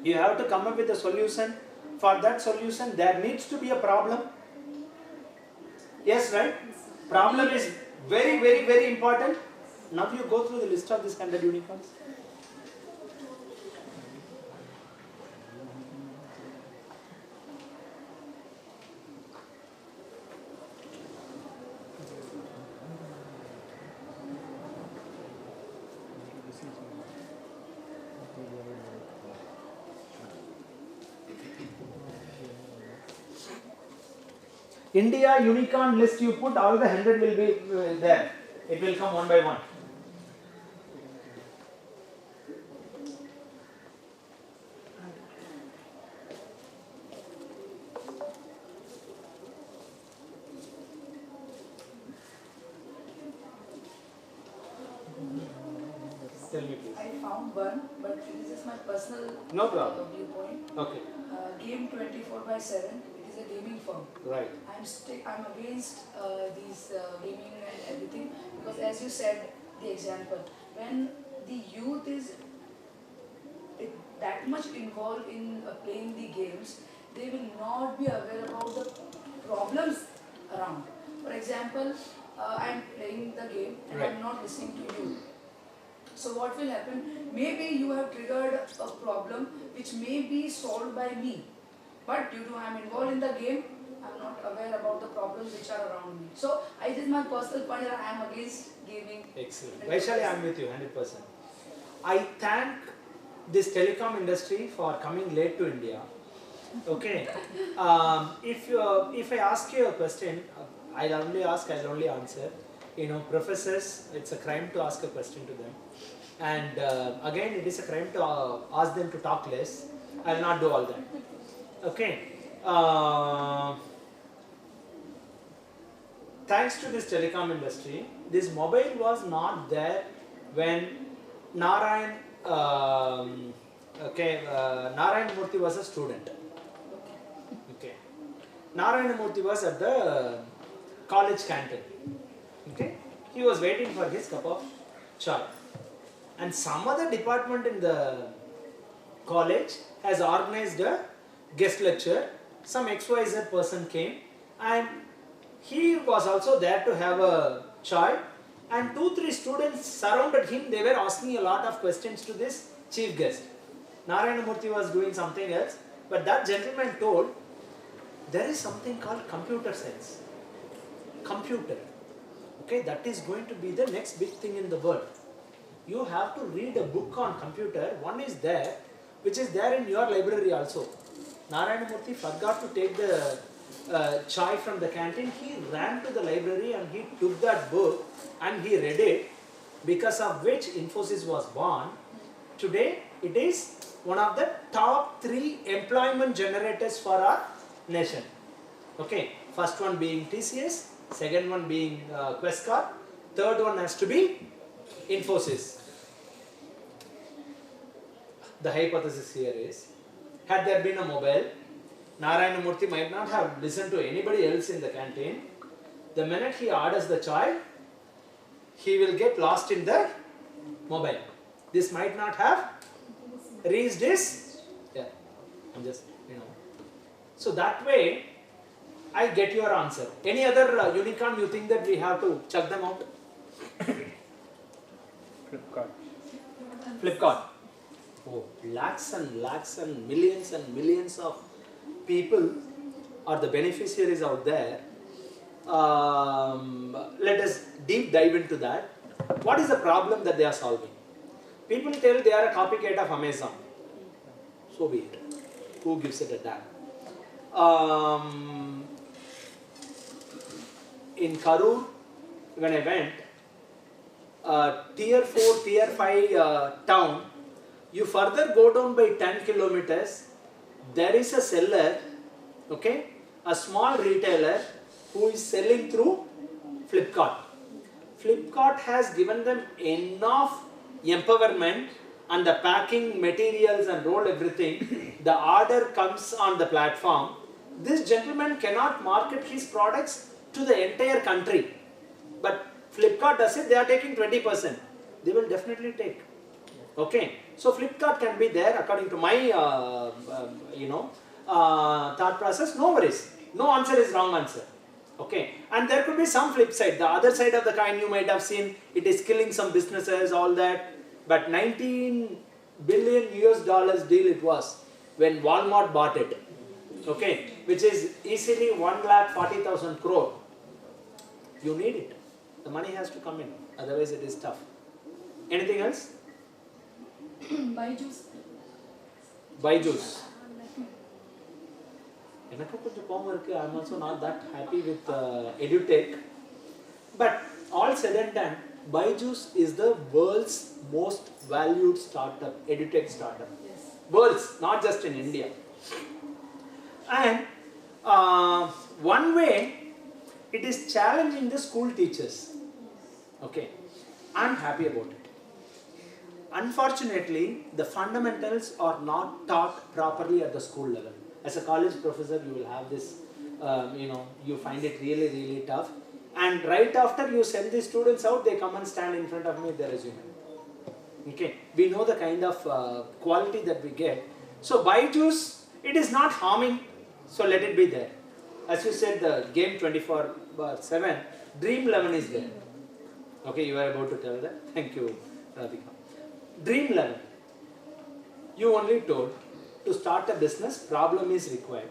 you have to come up with a solution? For that solution, there needs to be a problem. Yes, right? Problem is very, very, very important. Now you go through the list of these 100 unicorns. India unicorn list you put, all the 100 will be there. It will come one by one. Tell me please. I found one, but this is my personal No problem. viewpoint. Okay. Game 24/7. It is a gaming firm. Right. I'm against these gaming and everything because, as you said, the example when the youth is that much involved in playing the games, they will not be aware about the problems around. For example, I'm playing the game and Right. I'm not listening to you. So what will happen? Maybe you have triggered a problem which may be solved by me, but due to I'm involved in the game, I'm not aware about the problems which are around me. So I did my personal point that I am against gaming. Excellent. Vaishali, I am with you 100%. I thank this telecom industry for coming late to India. Okay. If I ask you a question, I'll only ask, I'll only answer. Professors, it's a crime to ask a question to them. And again, it is a crime to ask them to talk less. I'll not do all that. Okay. Thanks to this telecom industry, this mobile was not there when Narayan Murthy was a student. Okay. Narayan Murthy was at the college canteen. Okay. He was waiting for his cup of chai. And some other department in the college has organized a guest lecture. Some XYZ person came and he was also there to have a chai, and 2-3 students surrounded him. They were asking a lot of questions to this chief guest. Narayana Murthy was doing something else, but that gentleman told, there is something called computer science. computer. Okay, that is going to be the next big thing in the world. You have to read a book on computer. One is there, which is there in your library also. Narayana Murthy forgot to take the chai from the canteen. He ran to the library and he took that book and he read it, because of which Infosys was born. Today, it is one of the top 3 employment generators for our nation. Okay, first one being TCS, second one being Questcorp, third one has to be Infosys. The hypothesis here is, had there been a mobile, Narayana Murthy might not have listened to anybody else in the canteen. The minute he orders the chai, he will get lost in the mobile. This might not have reached his, I'm just, So that way, I get your answer. Any other unicorn you think that we have to check them out? Flipkart. Oh, lakhs and millions of people are the beneficiaries out there. Let us deep dive into that. What is the problem that they are solving? People tell they are a copycat of Amazon. So be it. Who gives it a damn? In Karur, when I went, tier 4, tier 5 town, you further go down by 10 kilometers, there is a seller, okay, a small retailer who is selling through Flipkart. Flipkart has given them enough empowerment, and the packing materials and roll everything, the order comes on the platform. This gentleman cannot market his products to the entire country, but Flipkart does it. They are taking 20%. They will definitely take. Okay, so Flipkart can be there according to my thought process. No worries. No answer is wrong answer. Okay, and there could be some flip side. The other side of the coin, you might have seen, it is killing some businesses, all that. But $19 billion deal it was when Walmart bought it. Okay, which is easily 1,40,000 crore. You need it. The money has to come in. Otherwise, it is tough. Anything else? Byju's. Byju's. I'm also not that happy with EduTech. But all said and done, Byju's is the world's most valued startup, EduTech startup. Yes. World's, not just in India. And one way, it is challenging the school teachers. Okay, I'm happy about it. Unfortunately, the fundamentals are not taught properly at the school level. As a college professor, you will have this, you find it really, really tough. And right after you send the students out, they come and stand in front of me with their resume. Okay, we know the kind of quality that we get. So Byju's, it is not harming, so let it be there. As you said, the game 24/7, Dream 11 is there. Okay, you are about to tell that. Thank you, Radhika. Dream 11. You only told to start a business, problem is required.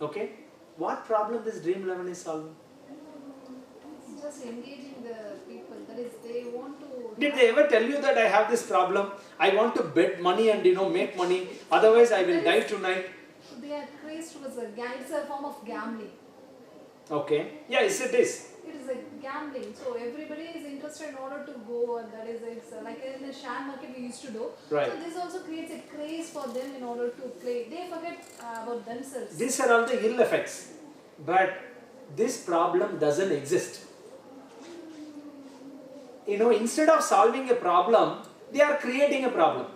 Okay, what problem this Dream 11 is solving? It's just engaging the people. That is, they want to. Did they ever tell you that I have this problem? I want to bet money and make money. Otherwise, I will die tonight. They are crazed towards it's a form of gambling. Okay. Yes, it is. It is a gambling. So everybody is interested in order to go, and that is it's like in the share market we used to do. Right. So this also creates a craze for them in order to play. They forget about themselves. These are all the ill effects. But this problem doesn't exist. Instead of solving a problem, they are creating a problem.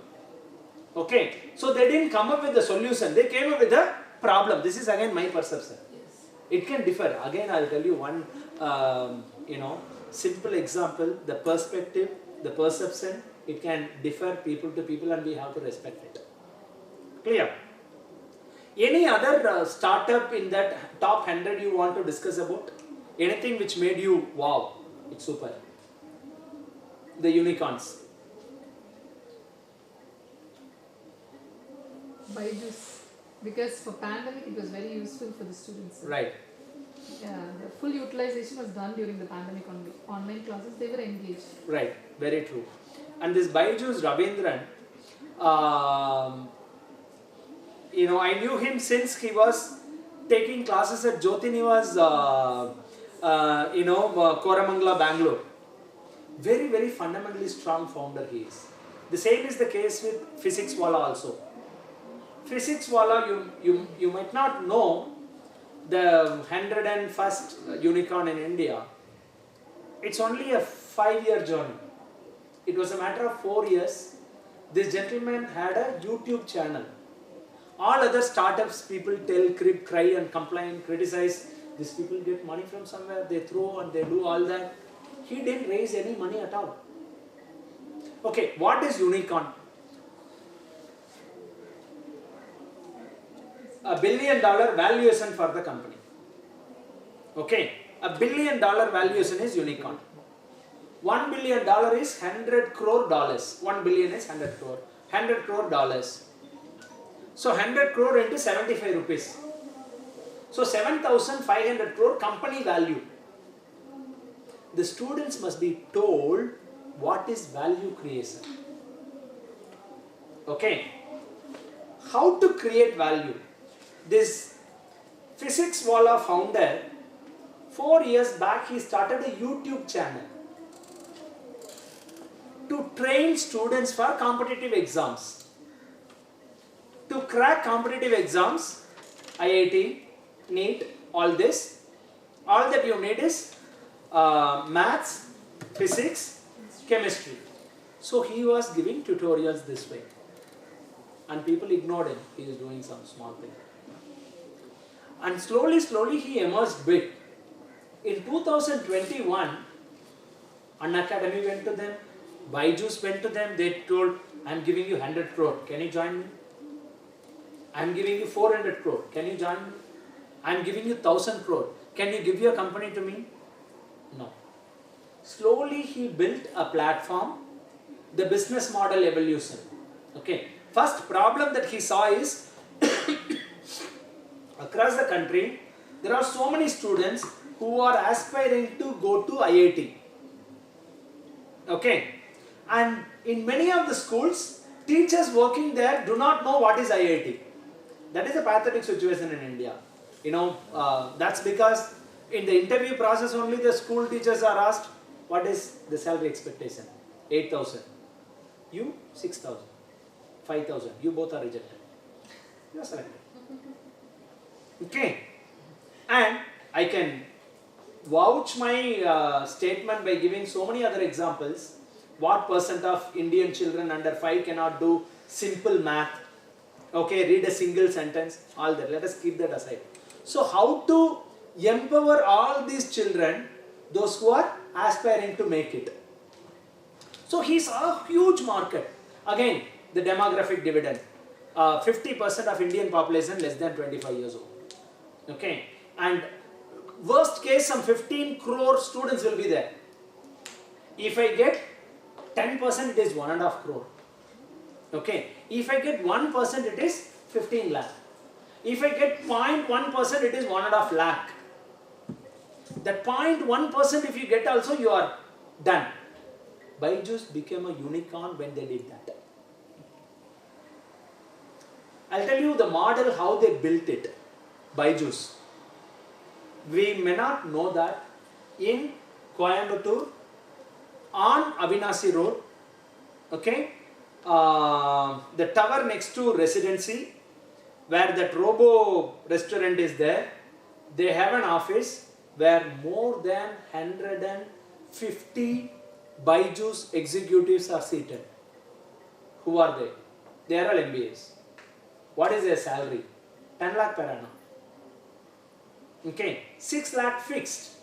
Okay, so they didn't come up with a solution, they came up with a problem. This is again my perception. Yes. It can differ. Again, I'll tell you one, simple example. The perspective, the perception, it can differ people to people, and we have to respect it. Clear? Any other startup in that top 100 you want to discuss about? Anything which made you, wow, it's super. The unicorns. Byju's, because for pandemic it was very useful for the students. Right. Yeah, the full utilization was done during the pandemic only. Online classes, they were engaged. Right, very true. And this Byju's Ravindran, I knew him since he was taking classes at Jyoti Niwas, Koramangala, Bangalore. Very, very fundamentally strong founder he is. The same is the case with Physics Wala also. Physics Wala, you might not know the 101st unicorn in India. It's only a 5-year journey. It was a matter of 4 years. This gentleman had a YouTube channel. All other startups, people tell, crib, cry and complain, criticize. These people get money from somewhere, they throw and they do all that. He didn't raise any money at all. Okay, what is unicorn? $1 billion valuation for the company. Okay, $1 billion valuation is unicorn. $1 billion is 100 crore dollars. 1 billion is 100 crore. 100 crore dollars. So 100 crore into 75 rupees. So 7,500 crore company value. The students must be told what is value creation. Okay. How to create value? This Physics Wala founder, 4 years back he started a YouTube channel to train students for competitive exams. To crack competitive exams, IIT, NEET, all this, all that you need is maths, physics, chemistry. So he was giving tutorials this way. And people ignored him. He is doing some small thing. And slowly he emerged big. In 2021, Unacademy went to them, Byju's went to them, they told, I am giving you 100 crore, can you join me? I am giving you 400 crore, can you join me? I am giving you 1,000 crore, can you give your company to me? No. Slowly he built a platform, the business model evolution. Okay. First problem that he saw is, across the country, there are so many students who are aspiring to go to IIT. Okay. And in many of the schools, teachers working there do not know what is IIT. That is a pathetic situation in India. That's because in the interview process only the school teachers are asked, what is the salary expectation? 8,000. You? 6,000. 5,000. You both are rejected. You are selected. Okay. And I can vouch my statement by giving so many other examples. What percent of Indian children under 5 cannot do simple math? Okay, read a single sentence, all that. Let us keep that aside. So how to empower all these children, those who are aspiring to make it? So he saw a huge market. Again, the demographic dividend. 50% of Indian population less than 25 years old. Okay. And worst case, some 15 crore students will be there. If I get 10%, it is 1.5 crore. Okay. If I get 1%, it is 15 lakh. If I get 0.1%, it is 1.5 lakh. That 0.1% if you get also, you are done. Byju's became a unicorn when they did that. I'll tell you the model, how they built it. Byju's. We may not know that in Coimbatore, on Avinasi Road, okay, the tower next to Residency, where that Robo restaurant is there, they have an office where more than 150 Byju's executives are seated. Who are they? They are all MBAs. What is their salary? 10 lakh per annum. Okay, 6 lakh fixed.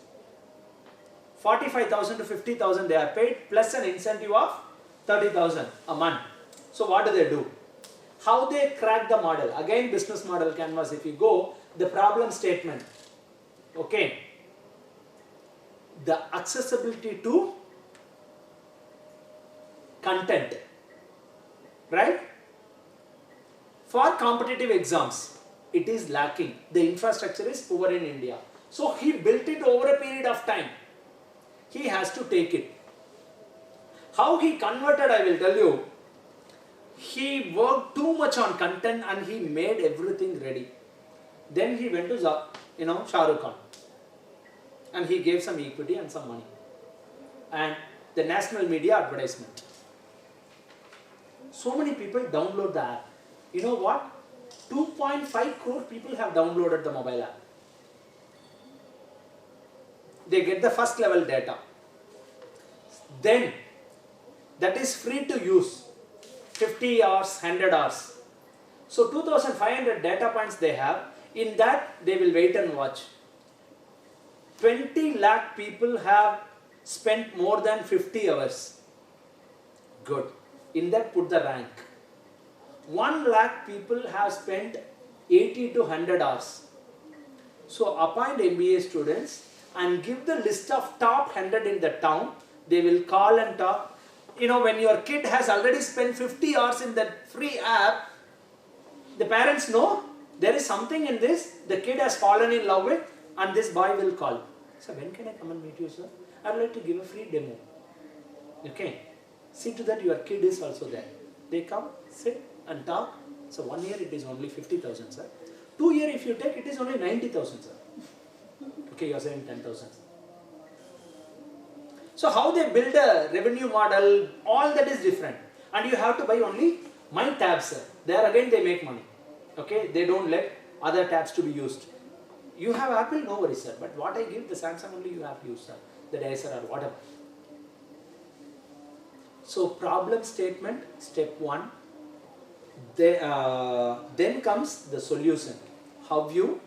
45,000 to 50,000 they are paid, plus an incentive of 30,000 a month. So what do? How they crack the model? Again, business model canvas. If you go, the problem statement. Okay. The accessibility to content. Right? For competitive exams, it is lacking. The infrastructure is poor in India. So he built it over a period of time. He has to take it. How he converted, I will tell you. He worked too much on content and he made everything ready. Then he went to Shah Rukh Khan, and he gave some equity and some money and the national media advertisement. So many people download the app. You know what? 2.5 crore people have downloaded the mobile app. They get the first level data. Then that is free to use. 50 hours, 100 hours. So 2500 data points they have. In that they will wait and watch. 20 lakh people have spent more than 50 hours. Good. In that put the rank. 1 lakh people have spent 80 to 100 hours. So appoint MBA students and give the list of top 100 in the town. They will call and talk. You know, when your kid has already spent 50 hours in that free app, the parents know there is something in this the kid has fallen in love with, and this boy will call. So when can I come and meet you, sir? I would like to give a free demo. Okay. See to that your kid is also there. They come, sit and talk. So 1 year it is only 50,000, sir. 2 years if you take, it is only 90,000, sir. Okay, you are saying 10,000. So how they build a revenue model, all that is different. And you have to buy only my tabs, sir. There again they make money. Okay, they don't let other tabs to be used. You have Apple, no worries, sir. But what I give, the Samsung only you have to use, sir. The Acer or whatever. So problem statement, step 1. Then comes the solution. How you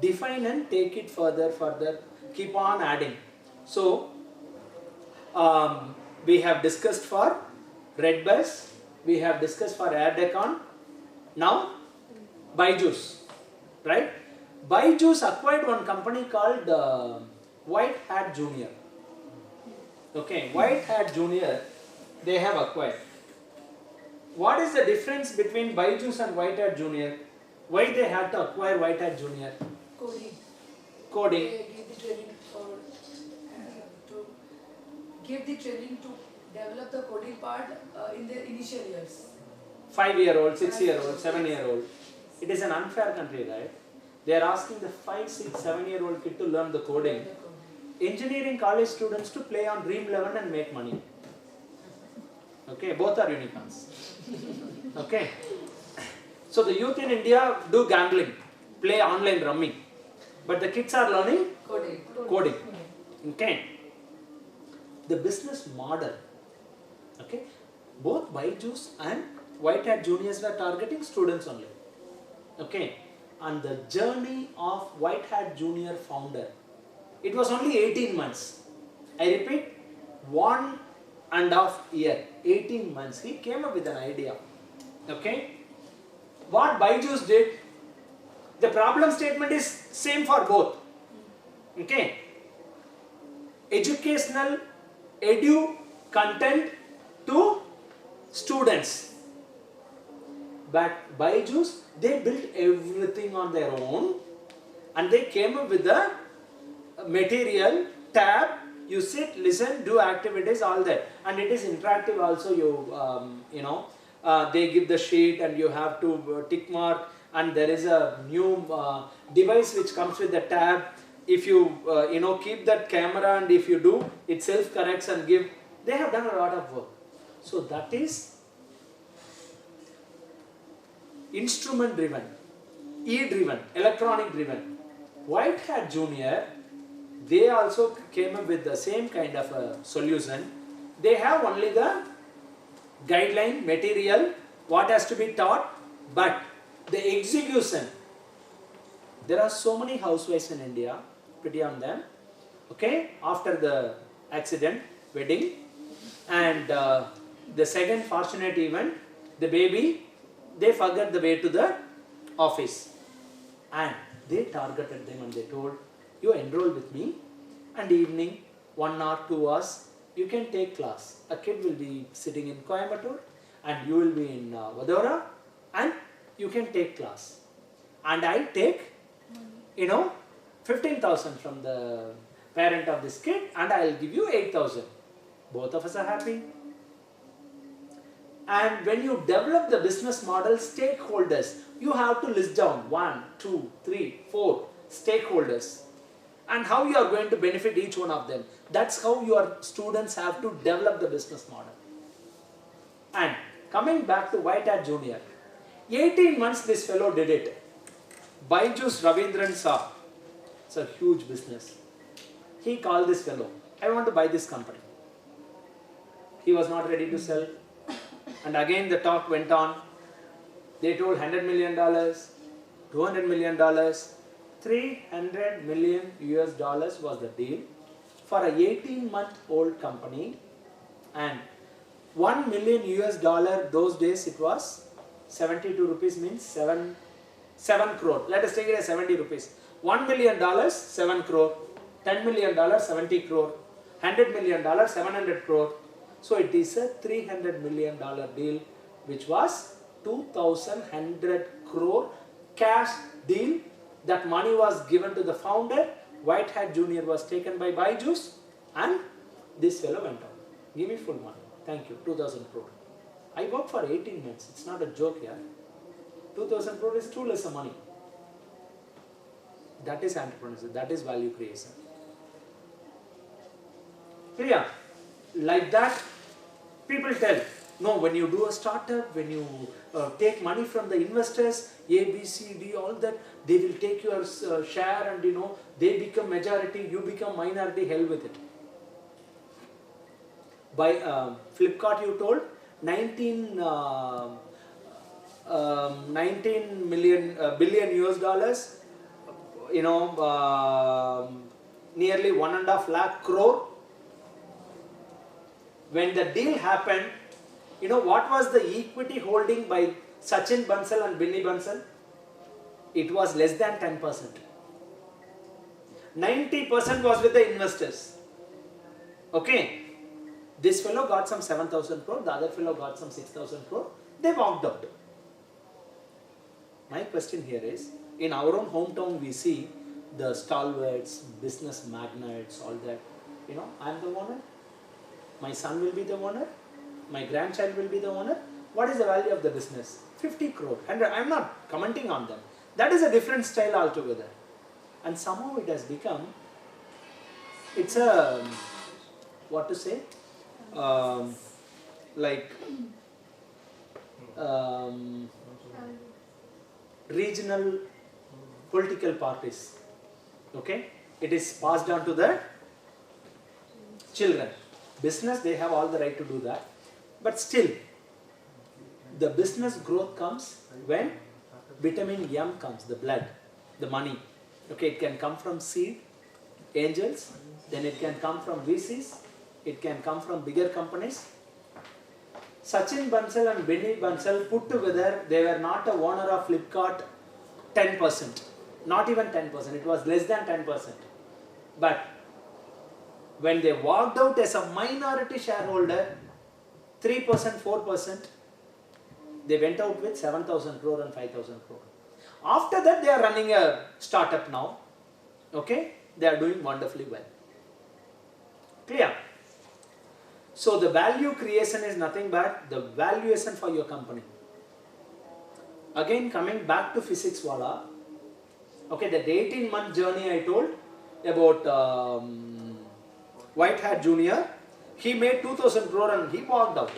define and take it further, keep on adding. So we have discussed for Redbus, we have discussed for AirDecon. Now Byju's, right? Byju's acquired one company called White Hat Junior. Okay, White Hat Junior, they have acquired. What is the difference between Byju's and White Hat Junior? Why they had to acquire White Hat Junior? Coding. Coding. They give the training to give the training to develop the coding part in their initial years. 5-year-old, 6-year-old, 7-year-old. It is an unfair country, right? They are asking the 5, 6, 7-year-old kid to learn the coding. Engineering college students to play on Dream11 and make money. Okay, both are unicorns. Okay. So the youth in India do gambling, play online rummy. But the kids are learning coding. Okay. The business model. Okay. Both Byju's and White Hat Juniors were targeting students only. Okay. And the journey of White Hat Junior founder, it was only 18 months. I repeat, 1.5 years, 18 months. He came up with an idea. Okay. What Byju's did, the problem statement is same for both. Okay. Educational, content to students. But Byju's, they built everything on their own and they came up with the material, tab, you sit, listen, do activities, all that. And it is interactive also, they give the sheet and you have to tick mark, and there is a new device which comes with the tab. If you keep that camera and if you do, it self corrects and give. They have done a lot of work. So that is instrument driven, e-driven, electronic driven. White Hat Junior, they also came up with the same kind of a solution. They have only the guideline, material, what has to be taught, but the execution. There are so many housewives in India, pity on them. Okay, after the accident, wedding, and the second fortunate event, the baby, they forgot the way to the office. And they targeted them and they told, you enroll with me and evening, 1 or 2 hours, you can take class. A kid will be sitting in Coimbatore and you will be in Vadodara and you can take class. And I take, 15,000 from the parent of this kid and I will give you 8,000. Both of us are happy. And when you develop the business model, stakeholders, you have to list down 1, 2, 3, 4 stakeholders and how you are going to benefit each one of them. That's how your students have to develop the business model. And coming back to White Hat Junior, 18 months this fellow did it. Byju's Ravindran saw, it's a huge business. He called this fellow, I want to buy this company. He was not ready to sell. And again the talk went on. They told $100 million, $200 million, $300 million was the deal for a 18-month-old company, and $1 million those days it was 72 rupees means 7 crore. Let us take it as 70 rupees. $1 million, 7 crore. $10 million, 70 crore. $100 million, 700 crore. So it is a $300 million deal, which was 2,100 crore cash deal. That money was given to the founder. White Hat Junior was taken by Byju's, and this fellow went on. Give me full money. Thank you. 2,000 crore. I worked for 18 months. It's not a joke here. 2,000 crore is too less of money. That is entrepreneurship. That is value creation. Clear? Like that, people tell, no, when you do a startup, when you take money from the investors, A, B, C, D, all that, they will take your share and they become majority, you become minority, hell with it. By Flipkart you told, 19 billion US dollars, nearly 1.5 lakh crore. When the deal happened, what was the equity holding by Sachin Bansal and Binny Bansal? It was less than 10%. 90% was with the investors. Okay. This fellow got some 7,000 crore, the other fellow got some 6,000 crore. They walked out. My question here is, in our own hometown we see the stalwarts, business magnates, all that. I am the owner. My son will be the owner. My grandchild will be the owner. What is the value of the business? 50 crore. And I am not commenting on them. That is a different style altogether. And somehow it has become, it's a, what to say, regional political parties. Okay? It is passed on to the children. Business, they have all the right to do that. But still, the business growth comes when vitamin M comes, the blood, the money. Okay, it can come from seed, angels, then it can come from VCs, it can come from bigger companies. Sachin Bansal and Binny Bansal put together, they were not a owner of Flipkart 10%. Not even 10%, it was less than 10%. But when they walked out as a minority shareholder, 3%, 4%, they went out with 7,000 crore and 5,000 crore. After that, they are running a startup now. Okay? They are doing wonderfully well. Clear? So the value creation is nothing but the valuation for your company. Again, coming back to physics wala. Okay, that 18-month journey I told about White Hat Junior. He made 2,000 crore and he walked out.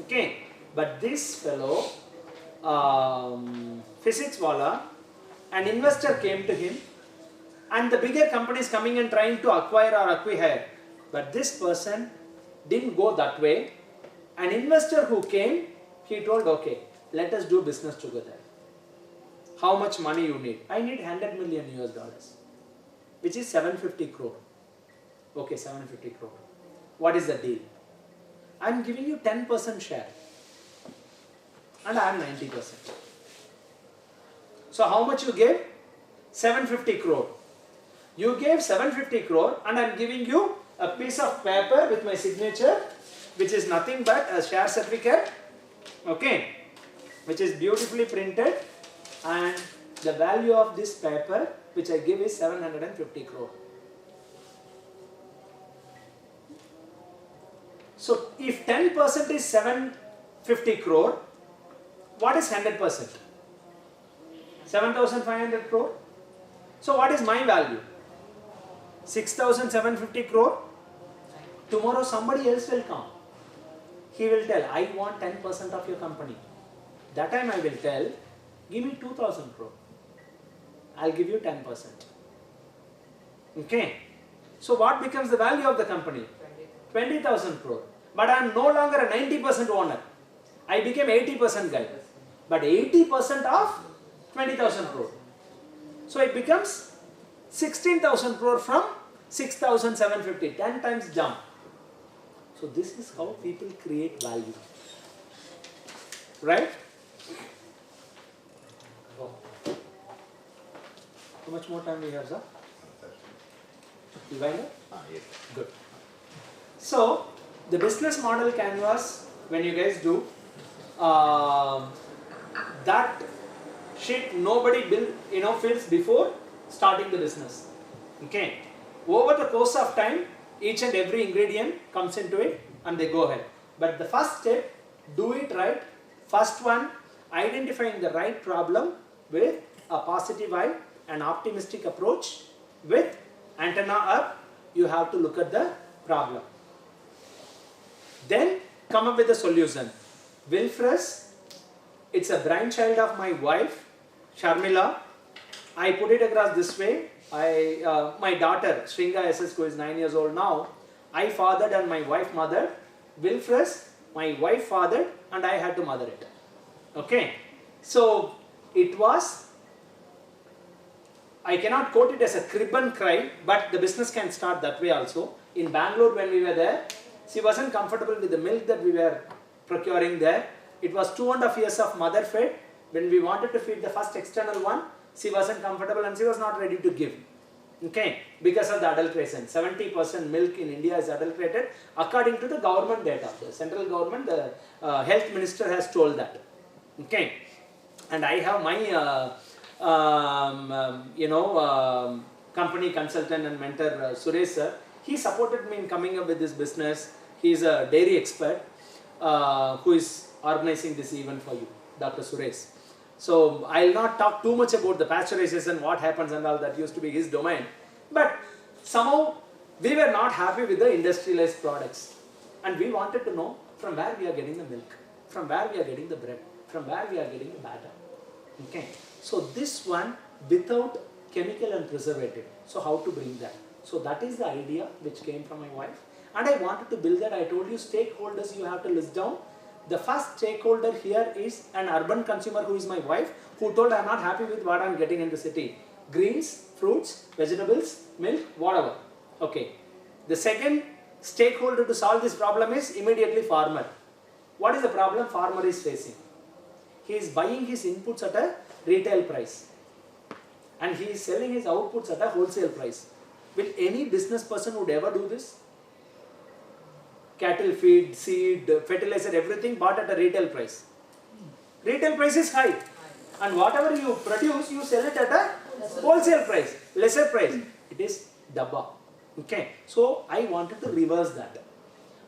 Okay, but this fellow, physics wala, an investor came to him, and the bigger companies coming and trying to acquire or acquire. But this person didn't go that way. An investor who came, he told, okay, let us do business together. How much money you need? I need 100 million US dollars, which is 750 crore. Okay, 750 crore. What is the deal? I am giving you 10% share and I am 90%. So how much you gave? 750 crore. You gave 750 crore and I am giving you a piece of paper with my signature, which is nothing but a share certificate, okay, which is beautifully printed, and the value of this paper which I give is 750 crore. So if 10% is 750 crore, what is 100%? 7,500 crore. So what is my value? 6,750 crore. Tomorrow somebody else will come. He will tell, I want 10% of your company. That time I will tell, give me 2,000 crore. I'll give you 10%. Okay. So what becomes the value of the company? 20,000 crore. But I am no longer a 90% owner. I became 80% guy. But 80% of 20,000 crore. So it becomes 16,000 crore from 6,750. 10 times jump. So this is how people create value. Right? How much more time we have, sir? You wind up? Yes. Good. So, the business model canvas, when you guys do, that sheet nobody fills before starting the business. Okay. Over the course of time, each and every ingredient comes into it and they go ahead. But the first step, do it right. First one, identifying the right problem with a positive eye, an optimistic approach. With antenna up, you have to look at the problem. Then come up with a solution. Wilfres, it's a brainchild of my wife, Sharmila. I put it across this way. My daughter, Shringa SS, who is 9 years old now, I fathered and my wife mothered. Wilfres, my wife fathered and I had to mother it. Okay. So, it was, I cannot quote it as a crib and cry, but the business can start that way also. In Bangalore when we were there, she wasn't comfortable with the milk that we were procuring there. It was 2.5 years of mother fed. When we wanted to feed the first external one, she wasn't comfortable and she was not ready to give. Okay, because of the adulteration. 70% milk in India is adulterated according to the government data. The central government, the health minister has told that. Okay, and I have my company consultant and mentor Suresh sir. He supported me in coming up with this business. He is a dairy expert who is organizing this event for you, Dr. Suresh. So I will not talk too much about the pasteurization, what happens and all, that used to be his domain. But somehow we were not happy with the industrialized products. And we wanted to know from where we are getting the milk, from where we are getting the bread, from where we are getting the batter. Okay. So this one without chemical and preservative. So how to bring that? So that is the idea which came from my wife. And I wanted to build that. I told you stakeholders you have to list down. The first stakeholder here is an urban consumer who is my wife, who told I am not happy with what I am getting in the city. Greens, fruits, vegetables, milk, whatever. Okay. The second stakeholder to solve this problem is immediately farmer. What is the problem farmer is facing? He is buying his inputs at a retail price and he is selling his outputs at a wholesale price. Will any business person would ever do this? Cattle feed, seed, fertilizer, everything bought at a retail price. Retail price is high. And whatever you produce, you sell it at a wholesale price, lesser price. It is dabba. Okay. So I wanted to reverse that.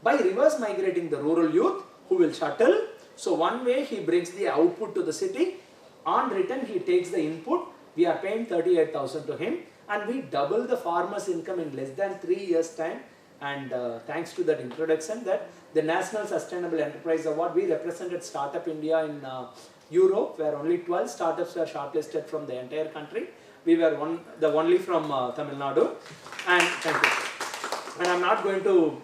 By reverse migrating the rural youth who will shuttle. So one way he brings the output to the city. On return he takes the input. We are paying 38,000 to him. And we double the farmer's income in less than 3 years time. And thanks to that introduction, that the National Sustainable Enterprise Award, we represented Startup India in Europe, where only 12 startups were shortlisted from the entire country. We were the only from Tamil Nadu. And thank you. And I'm not going to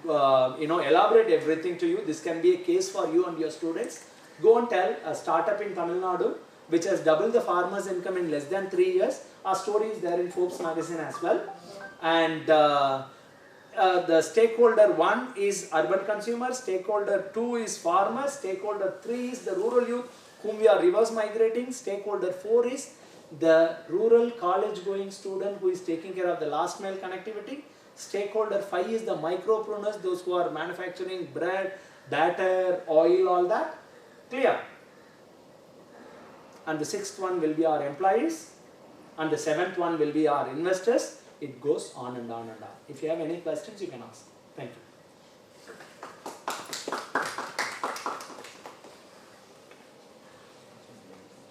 elaborate everything to you. This can be a case for you and your students. Go and tell a startup in Tamil Nadu which has doubled the farmer's income in less than 3 years. Our story is there in Forbes magazine as well. And the stakeholder 1 is urban consumer, stakeholder 2 is farmer, stakeholder 3 is the rural youth whom we are reverse migrating, stakeholder 4 is the rural college going student who is taking care of the last mile connectivity, stakeholder 5 is the micropreneurs, those who are manufacturing bread, batter, oil, all that. Clear? And the 6th one will be our employees. and the seventh one will be our investors. It goes on and on and on. If you have any questions, you can ask. Thank you.